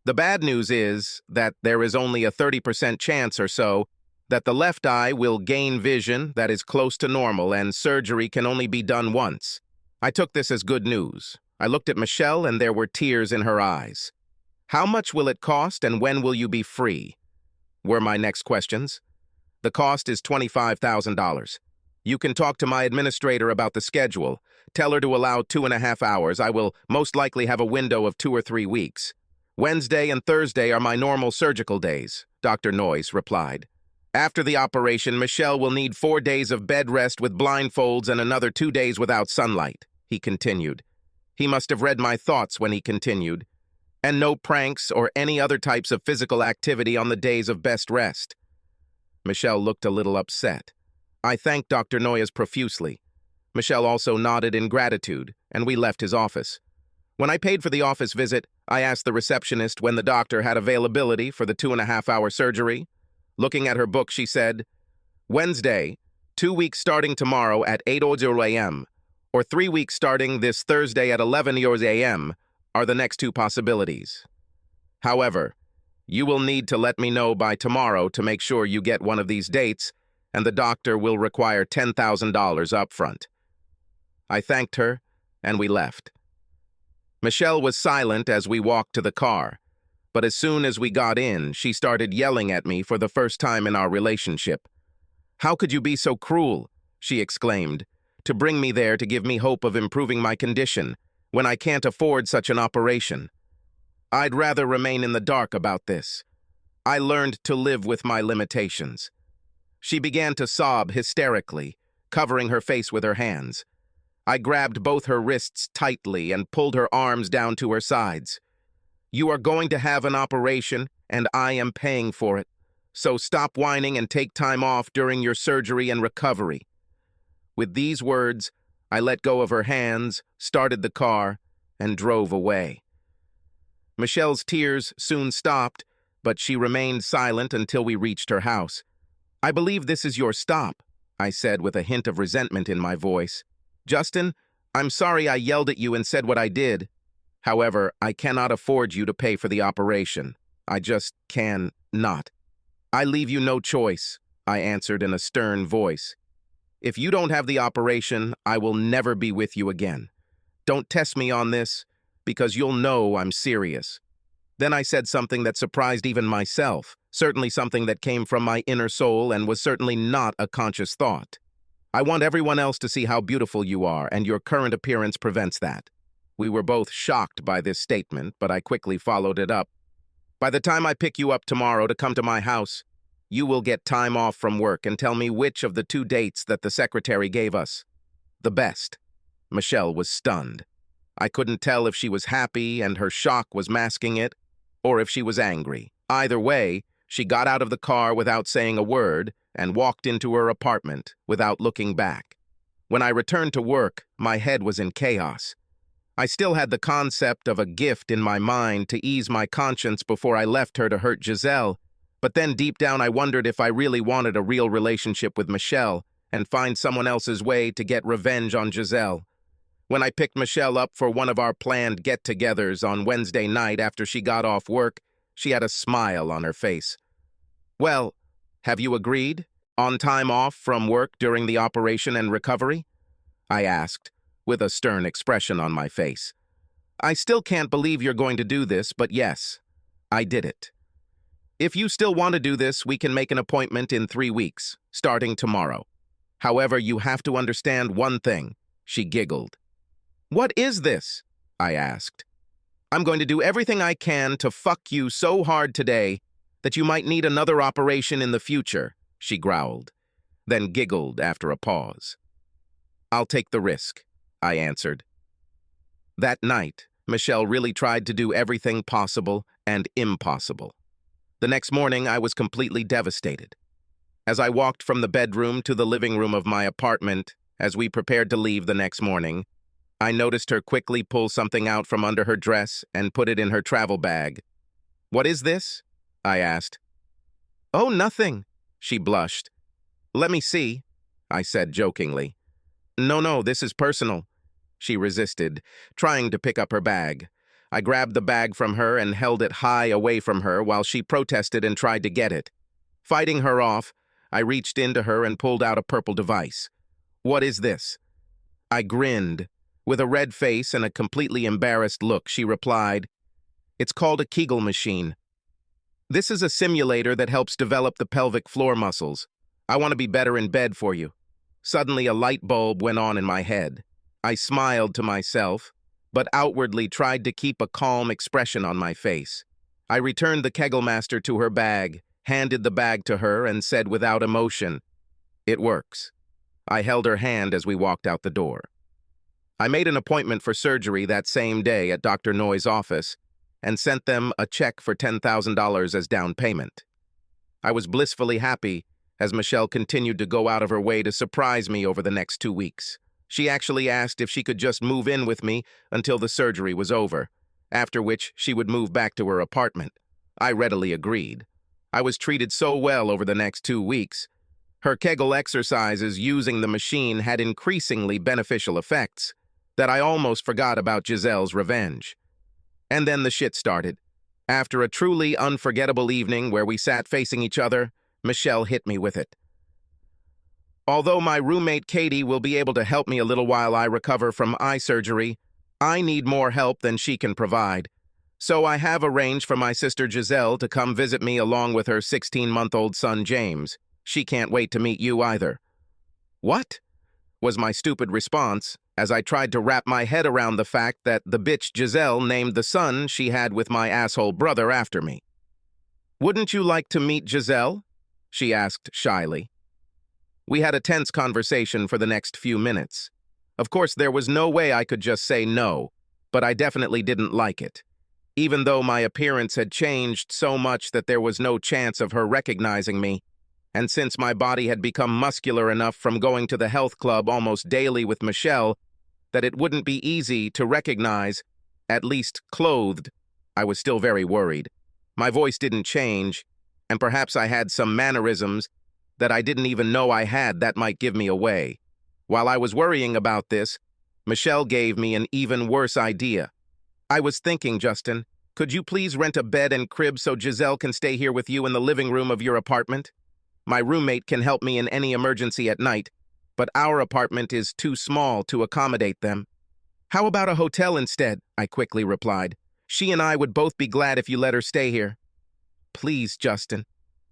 The bad news is that there is only a 30% chance or so that the left eye will gain vision that is close to normal, and surgery can only be done once. I took this as good news. I looked at Michelle and there were tears in her eyes. How much will it cost and when will you be free? Were my next questions. The cost is $25,000. You can talk to my administrator about the schedule. Tell her to allow 2.5 hours. I will most likely have a window of 2 or 3 weeks. Wednesday and Thursday are my normal surgical days, Dr. Noyes replied. After the operation, Michelle will need 4 days of bed rest with blindfolds and another 2 days without sunlight, he continued. He must have read my thoughts when he continued. And no pranks or any other types of physical activity on the days of best rest. Michelle looked a little upset. I thanked Dr. Noyes profusely. Michelle also nodded in gratitude, and we left his office. When I paid for the office visit, I asked the receptionist when the doctor had availability for the 2.5-hour surgery. Looking at her book, she said, Wednesday, 2 weeks starting tomorrow at 8:00 a.m., or 3 weeks starting this Thursday at 11:00 a.m. are the next 2 possibilities. However, you will need to let me know by tomorrow to make sure you get one of these dates, and the doctor will require $10,000 up front. I thanked her, and we left. Michelle was silent as we walked to the car, but as soon as we got in, she started yelling at me for the first time in our relationship. How could you be so cruel, she exclaimed, to bring me there to give me hope of improving my condition, when I can't afford such an operation? I'd rather remain in the dark about this. I learned to live with my limitations. She began to sob hysterically, covering her face with her hands. I grabbed both her wrists tightly and pulled her arms down to her sides. You are going to have an operation, and I am paying for it. So stop whining and take time off during your surgery and recovery. With these words, I let go of her hands, started the car, and drove away. Michelle's tears soon stopped, but she remained silent until we reached her house. I believe this is your stop, I said with a hint of resentment in my voice. Justin, I'm sorry I yelled at you and said what I did. However, I cannot afford you to pay for the operation. I just cannot. I leave you no choice, I answered in a stern voice. If you don't have the operation, I will never be with you again. Don't test me on this, because you'll know I'm serious. Then I said something that surprised even myself, certainly something that came from my inner soul and was certainly not a conscious thought. I want everyone else to see how beautiful you are, and your current appearance prevents that. We were both shocked by this statement, but I quickly followed it up. By the time I pick you up tomorrow to come to my house, you will get time off from work and tell me which of the 2 dates that the secretary gave us. The best. Michelle was stunned. I couldn't tell if she was happy and her shock was masking it, or if she was angry. Either way, she got out of the car without saying a word and walked into her apartment without looking back. When I returned to work, my head was in chaos. I still had the concept of a gift in my mind to ease my conscience before I left her to hurt Jazelle, but then deep down I wondered if I really wanted a real relationship with Michelle and find someone else's way to get revenge on Jazelle. When I picked Michelle up for one of our planned get-togethers on Wednesday night after she got off work, she had a smile on her face. Well, have you agreed? On time off from work during the operation and recovery? I asked, with a stern expression on my face. I still can't believe you're going to do this, but yes, I did it. If you still want to do this, we can make an appointment in 3 weeks, starting tomorrow. However, you have to understand one thing, she giggled. What is this? I asked. I'm going to do everything I can to fuck you so hard today that you might need another operation in the future, she growled, then giggled after a pause. I'll take the risk, I answered. That night, Michelle really tried to do everything possible and impossible. The next morning, I was completely devastated. As I walked from the bedroom to the living room of my apartment, as we prepared to leave the next morning, I noticed her quickly pull something out from under her dress and put it in her travel bag. What is this? I asked. Oh, nothing, she blushed. Let me see, I said jokingly. No, this is personal. She resisted, trying to pick up her bag. I grabbed the bag from her and held it high away from her while she protested and tried to get it. Fighting her off, I reached into her and pulled out a purple device. What is this? I grinned. With a red face and a completely embarrassed look, she replied, It's called a Kegel machine. This is a simulator that helps develop the pelvic floor muscles. I want to be better in bed for you. Suddenly, a light bulb went on in my head. I smiled to myself, but outwardly tried to keep a calm expression on my face. I returned the Kegelmaster to her bag, handed the bag to her, and said without emotion, It works. I held her hand as we walked out the door. I made an appointment for surgery that same day at Dr. Noy's office and sent them a check for $10,000 as down payment. I was blissfully happy as Michelle continued to go out of her way to surprise me over the next 2 weeks. She actually asked if she could just move in with me until the surgery was over, after which she would move back to her apartment. I readily agreed. I was treated so well over the next 2 weeks. Her Kegel exercises using the machine had increasingly beneficial effects that I almost forgot about Jazelle's revenge. And then the shit started. After a truly unforgettable evening where we sat facing each other, Michelle hit me with it. Although my roommate Katie will be able to help me a little while I recover from eye surgery, I need more help than she can provide. So I have arranged for my sister Jazelle to come visit me along with her 16-month-old son James. She can't wait to meet you either. What? Was my stupid response as I tried to wrap my head around the fact that the bitch Jazelle named the son she had with my asshole brother after me. Wouldn't you like to meet Jazelle? She asked shyly. We had a tense conversation for the next few minutes. Of course, there was no way I could just say no, but I definitely didn't like it. Even though my appearance had changed so much that there was no chance of her recognizing me, and since my body had become muscular enough from going to the health club almost daily with Michelle that it wouldn't be easy to recognize, at least clothed, I was still very worried. My voice didn't change, and perhaps I had some mannerisms that I didn't even know I had that might give me away. While I was worrying about this, Michelle gave me an even worse idea. I was thinking, Justin, could you please rent a bed and crib so Jazelle can stay here with you in the living room of your apartment? My roommate can help me in any emergency at night, but our apartment is too small to accommodate them. How about a hotel instead? I quickly replied. She and I would both be glad if you let her stay here. Please, Justin.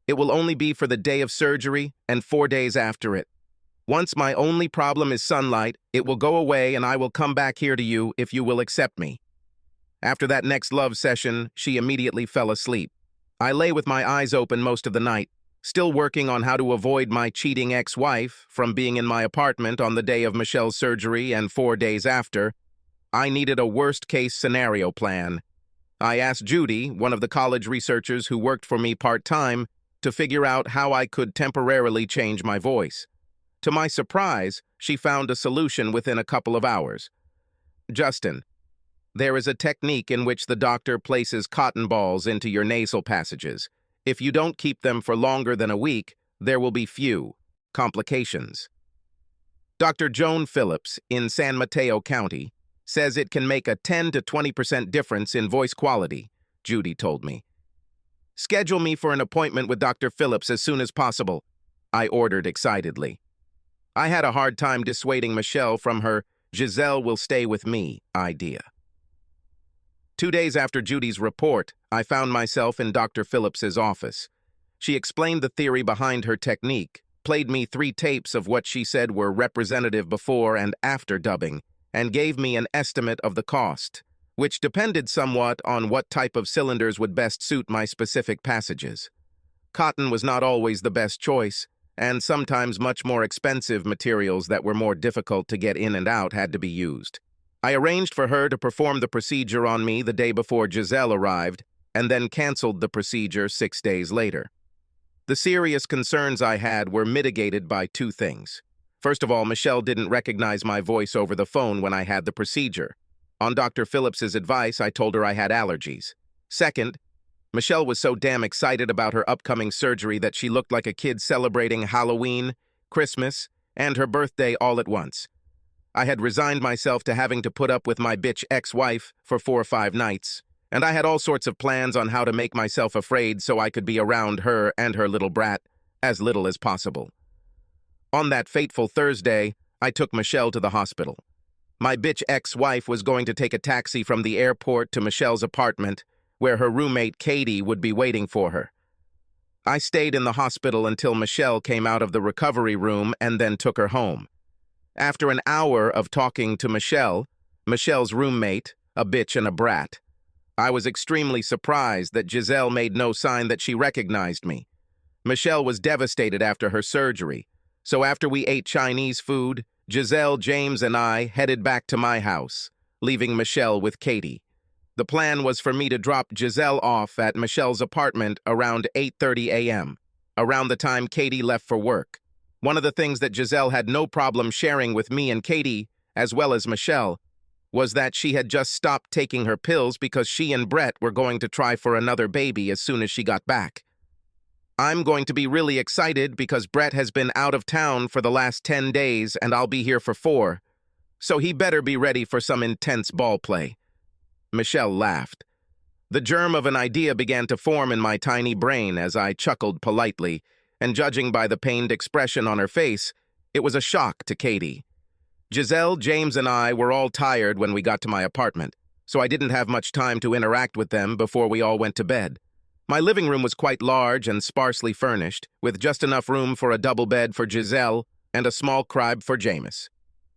It will only be for the day of surgery and 4 days after it. Once my only problem is sunlight, it will go away and I will come back here to you if you will accept me. After that next love session, she immediately fell asleep. I lay with my eyes open most of the night, still working on how to avoid my cheating ex-wife from being in my apartment on the day of Michelle's surgery and 4 days after. I needed a worst-case scenario plan. I asked Judy, one of the college researchers who worked for me part-time, to figure out how I could temporarily change my voice. To my surprise, she found a solution within a couple of hours. Justin, there is a technique in which the doctor places cotton balls into your nasal passages. If you don't keep them for longer than a week, there will be few complications. Dr. Joan Phillips in San Mateo County says it can make a 10 to 20% difference in voice quality, Judy told me. Schedule me for an appointment with Dr. Phillips as soon as possible, I ordered excitedly. I had a hard time dissuading Michelle from her Giselle will stay with me idea. 2 days after Judy's report, I found myself in Dr. Phillips's office. She explained the theory behind her technique, played me 3 tapes of what she said were representative before and after dubbing, and gave me an estimate of the cost, which depended somewhat on what type of cylinders would best suit my specific passages. Cotton was not always the best choice, and sometimes much more expensive materials that were more difficult to get in and out had to be used. I arranged for her to perform the procedure on me the day before Giselle arrived, and then canceled the procedure 6 days later. The serious concerns I had were mitigated by 2 things. First of all, Michelle didn't recognize my voice over the phone when I had the procedure. On Dr. Phillips's advice, I told her I had allergies. Second, Michelle was so damn excited about her upcoming surgery that she looked like a kid celebrating Halloween, Christmas, and her birthday all at once. I had resigned myself to having to put up with my bitch ex-wife for 4 or 5 nights, and I had all sorts of plans on how to make myself afraid so I could be around her and her little brat as little as possible. On that fateful Thursday, I took Michelle to the hospital. My bitch ex-wife was going to take a taxi from the airport to Michelle's apartment, where her roommate Katie would be waiting for her. I stayed in the hospital until Michelle came out of the recovery room and then took her home. After an hour of talking to Michelle's roommate, a bitch and a brat, I was extremely surprised that Giselle made no sign that she recognized me. Michelle was devastated after her surgery, so after we ate Chinese food, Giselle, James, and I headed back to my house, leaving Michelle with Katie. The plan was for me to drop Giselle off at Michelle's apartment around 8:30 a.m., around the time Katie left for work. One of the things that Giselle had no problem sharing with me and Katie, as well as Michelle, was that she had just stopped taking her pills because she and Brett were going to try for another baby as soon as she got back. I'm going to be really excited because Brett has been out of town for the last 10 days and I'll be here for 4, so he better be ready for some intense ball play. Michelle laughed. The germ of an idea began to form in my tiny brain as I chuckled politely, and judging by the pained expression on her face, it was a shock to Katie. Giselle, James, and I were all tired when we got to my apartment, so I didn't have much time to interact with them before we all went to bed. My living room was quite large and sparsely furnished, with just enough room for a double bed for Giselle and a small crib for James.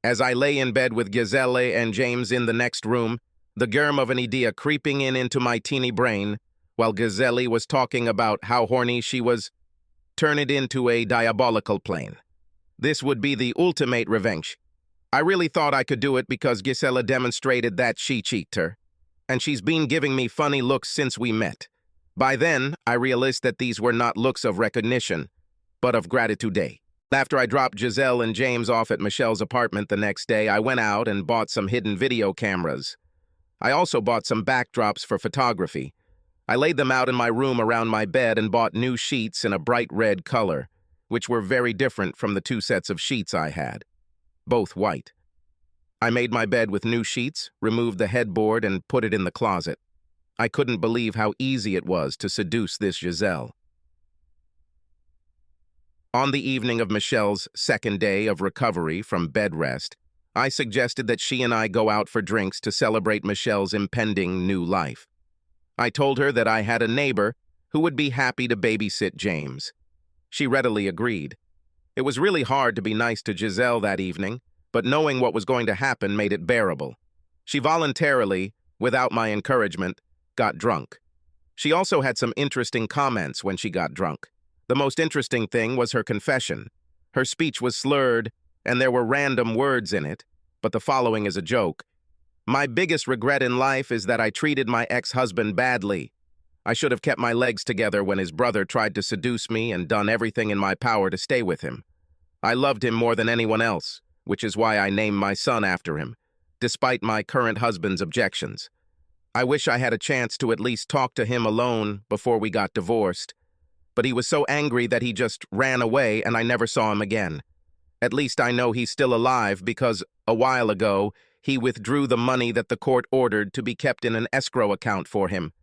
As I lay in bed with Giselle and James in the next room, the germ of an idea creeping into my teeny brain, while Giselle was talking about how horny she was, turned it into a diabolical plan. This would be the ultimate revenge. I really thought I could do it because Giselle demonstrated that she cheated her, and she's been giving me funny looks since we met. By then, I realized that these were not looks of recognition, but of gratitude. After I dropped Giselle and James off at Michelle's apartment the next day, I went out and bought some hidden video cameras. I also bought some backdrops for photography. I laid them out in my room around my bed and bought new sheets in a bright red color, which were very different from the 2 sets of sheets I had, both white. I made my bed with new sheets, removed the headboard, and put it in the closet. I couldn't believe how easy it was to seduce this Giselle. On the evening of Michelle's second day of recovery from bed rest, I suggested that she and I go out for drinks to celebrate Michelle's impending new life. I told her that I had a neighbor who would be happy to babysit James. She readily agreed. It was really hard to be nice to Giselle that evening, but knowing what was going to happen made it bearable. She voluntarily, without my encouragement, got drunk. She also had some interesting comments when she got drunk. The most interesting thing was her confession. Her speech was slurred, and there were random words in it, but the following is a joke. My biggest regret in life is that I treated my ex-husband badly. I should have kept my legs together when his brother tried to seduce me and done everything in my power to stay with him. I loved him more than anyone else, which is why I named my son after him, despite my current husband's objections. I wish I had a chance to at least talk to him alone before we got divorced, but he was so angry that he just ran away and I never saw him again. At least I know he's still alive because, a while ago, he withdrew the money that the court ordered to be kept in an escrow account for him.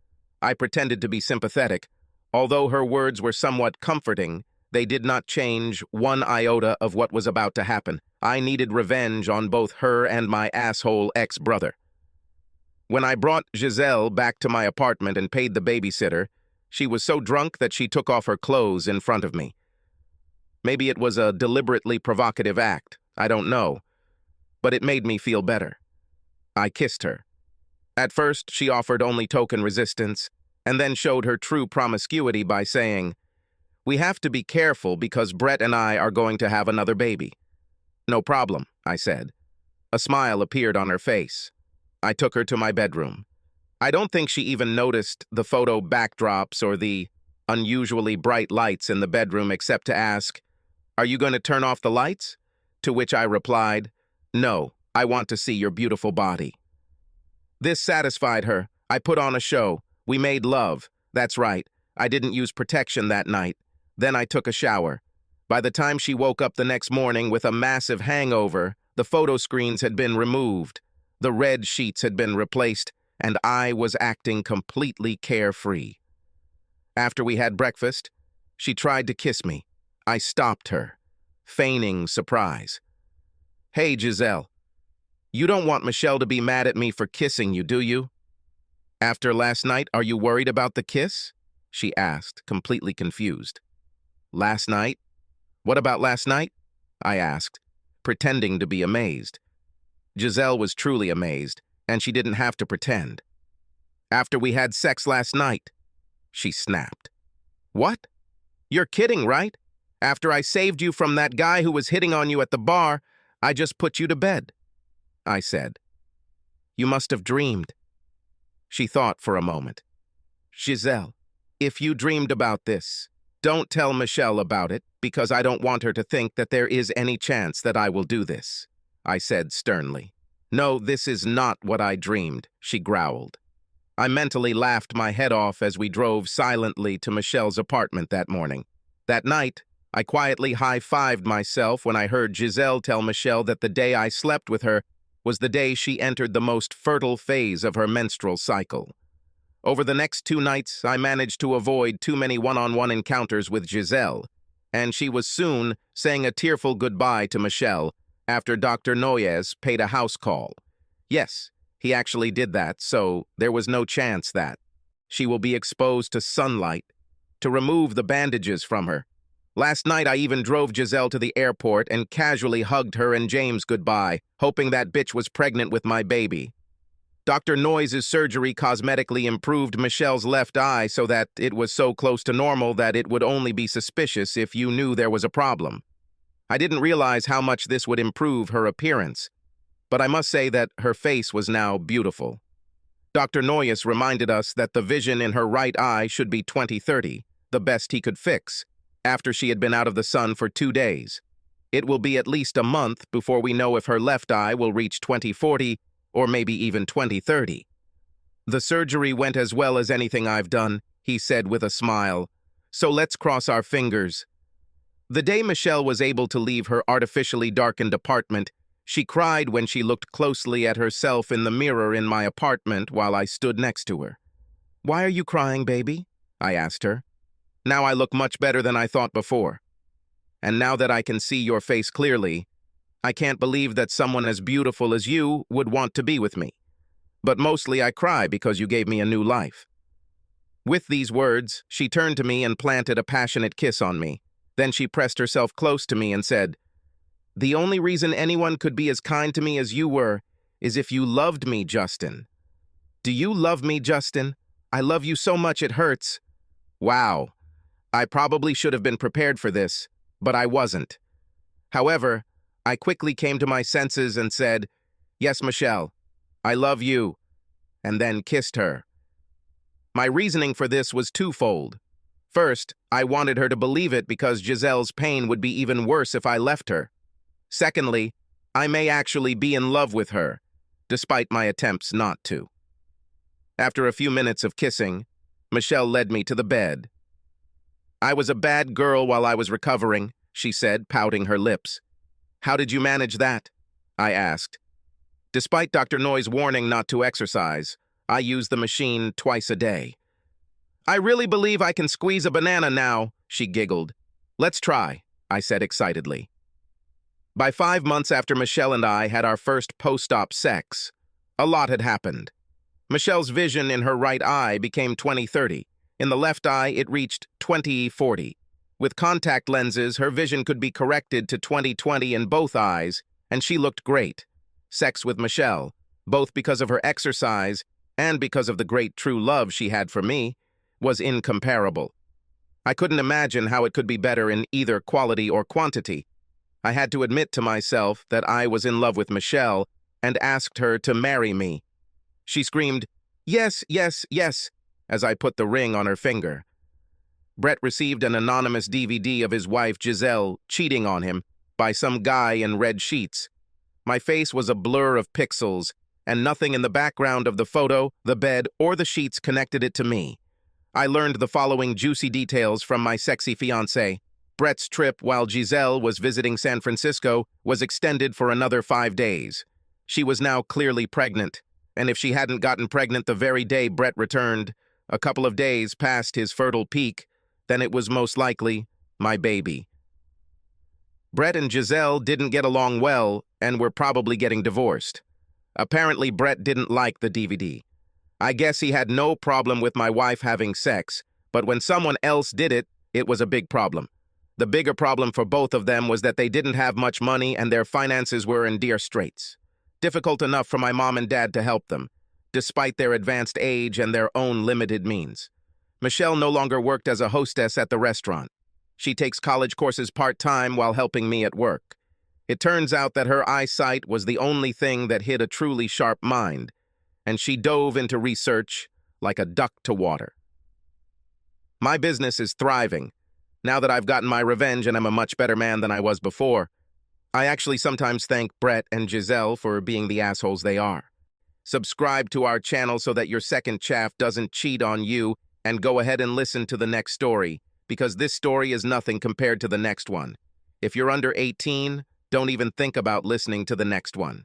I pretended to be sympathetic. Although her words were somewhat comforting, They did not change one iota of what was about to happen. I needed revenge on both her and my asshole ex-brother. When I brought Jazelle back to my apartment and paid the babysitter, she was so drunk that she took off her clothes in front of me. Maybe it was a deliberately provocative act, I don't know, but it made me feel better. I kissed her. At first, she offered only token resistance, and then showed her true promiscuity by saying, "We have to be careful because Brett and I are going to have another baby." "No problem," I said. A smile appeared on her face. I took her to my bedroom. I don't think she even noticed the photo backdrops or the unusually bright lights in the bedroom except to ask, "Are you going to turn off the lights?" To which I replied, "No, I want to see your beautiful body." This satisfied her. I put on a show. We made love. That's right. I didn't use protection that night. Then I took a shower. By the time she woke up the next morning with a massive hangover, the photo screens had been removed, the red sheets had been replaced, and I was acting completely carefree. After we had breakfast, she tried to kiss me. I stopped her, feigning surprise. "Hey, Jazelle, you don't want Michelle to be mad at me for kissing you, do you? After last night, are you worried about the kiss?" she asked, completely confused. "Last night? What about last night?" I asked, pretending to be amazed. Jazelle was truly amazed, and she didn't have to pretend. "After we had sex last night," she snapped. "What? You're kidding, right? After I saved you from that guy who was hitting on you at the bar, I just put you to bed," I said. "You must have dreamed." She thought for a moment. "Jazelle, if you dreamed about this, don't tell Michelle about it, because I don't want her to think that there is any chance that I will do this," I said sternly. "No, this is not what I dreamed," she growled. I mentally laughed my head off as we drove silently to Michelle's apartment that morning. That night, I quietly high-fived myself when I heard Jazelle tell Michelle that the day I slept with her was the day she entered the most fertile phase of her menstrual cycle. Over the next 2 nights, I managed to avoid too many one-on-one encounters with Jazelle, and she was soon saying a tearful goodbye to Michelle after Dr. Noyes paid a house call. Yes, he actually did that, so there was no chance that she will be exposed to sunlight to remove the bandages from her. Last night, I even drove Jazelle to the airport and casually hugged her and James goodbye, hoping that bitch was pregnant with my baby. Dr. Noyes' surgery cosmetically improved Michelle's left eye so that it was so close to normal that it would only be suspicious if you knew there was a problem. I didn't realize how much this would improve her appearance, but I must say that her face was now beautiful. Dr. Noyes reminded us that the vision in her right eye should be 20/30, the best he could fix, after she had been out of the sun for 2 days. It will be at least a month before we know if her left eye will reach 20/40 or maybe even 20/30. "The surgery went as well as anything I've done," he said with a smile, "so let's cross our fingers." The day Michelle was able to leave her artificially darkened apartment, she cried when she looked closely at herself in the mirror in my apartment while I stood next to her. "Why are you crying, baby?" I asked her. "Now I look much better than I thought before. And now that I can see your face clearly, I can't believe that someone as beautiful as you would want to be with me. But mostly I cry because you gave me a new life." With these words, she turned to me and planted a passionate kiss on me. Then she pressed herself close to me and said, "The only reason anyone could be as kind to me as you were is if you loved me, Justin." "Do you love me, Justin? I love you so much it hurts." Wow. I probably should have been prepared for this, but I wasn't. However, I quickly came to my senses and said, "Yes, Michelle, I love you," and then kissed her. My reasoning for this was twofold. First, I wanted her to believe it because Jazelle's pain would be even worse if I left her. Secondly, I may actually be in love with her, despite my attempts not to. After a few minutes of kissing, Michelle led me to the bed. "I was a bad girl while I was recovering," she said, pouting her lips. "How did you manage that?" I asked. Despite Dr. Noy's warning not to exercise, I use the machine twice a day. "I really believe I can squeeze a banana now," she giggled. Let's try, I said excitedly. By 5 months after Michelle and I had our first post-op sex, a lot had happened. Michelle's vision in her right eye became 20/30. In the left eye, it reached 20/40. With contact lenses, her vision could be corrected to 20/20 in both eyes, and she looked great. Sex with Michelle, both because of her exercise and because of the great true love she had for me, was incomparable. I couldn't imagine how it could be better in either quality or quantity. I had to admit to myself that I was in love with Michelle and asked her to marry me. She screamed, "Yes, yes, yes," as I put the ring on her finger. Brett received an anonymous DVD of his wife Jazelle cheating on him by some guy in red sheets. My face was a blur of pixels, and nothing in the background of the photo, the bed, or the sheets connected it to me. I learned the following juicy details from my sexy fiancé. Brett's trip while Jazelle was visiting San Francisco was extended for another 5 days. She was now clearly pregnant, and if she hadn't gotten pregnant the very day Brett returned, a couple of days past his fertile peak, then it was most likely my baby. Brett and Jazelle didn't get along well and were probably getting divorced. Apparently, Brett didn't like the DVD. I guess he had no problem with my wife having sex, but when someone else did it, it was a big problem. The bigger problem for both of them was that they didn't have much money and their finances were in dire straits. Difficult enough for my mom and dad to help them, despite their advanced age and their own limited means. Michelle no longer worked as a hostess at the restaurant. She takes college courses part-time while helping me at work. It turns out that her eyesight was the only thing that hid a truly sharp mind, and she dove into research like a duck to water. My business is thriving. Now that I've gotten my revenge and I'm a much better man than I was before, I actually sometimes thank Brett and Jazelle for being the assholes they are. Subscribe to our channel so that your second chaff doesn't cheat on you, and go ahead and listen to the next story, because this story is nothing compared to the next one. If you're under 18, don't even think about listening to the next one.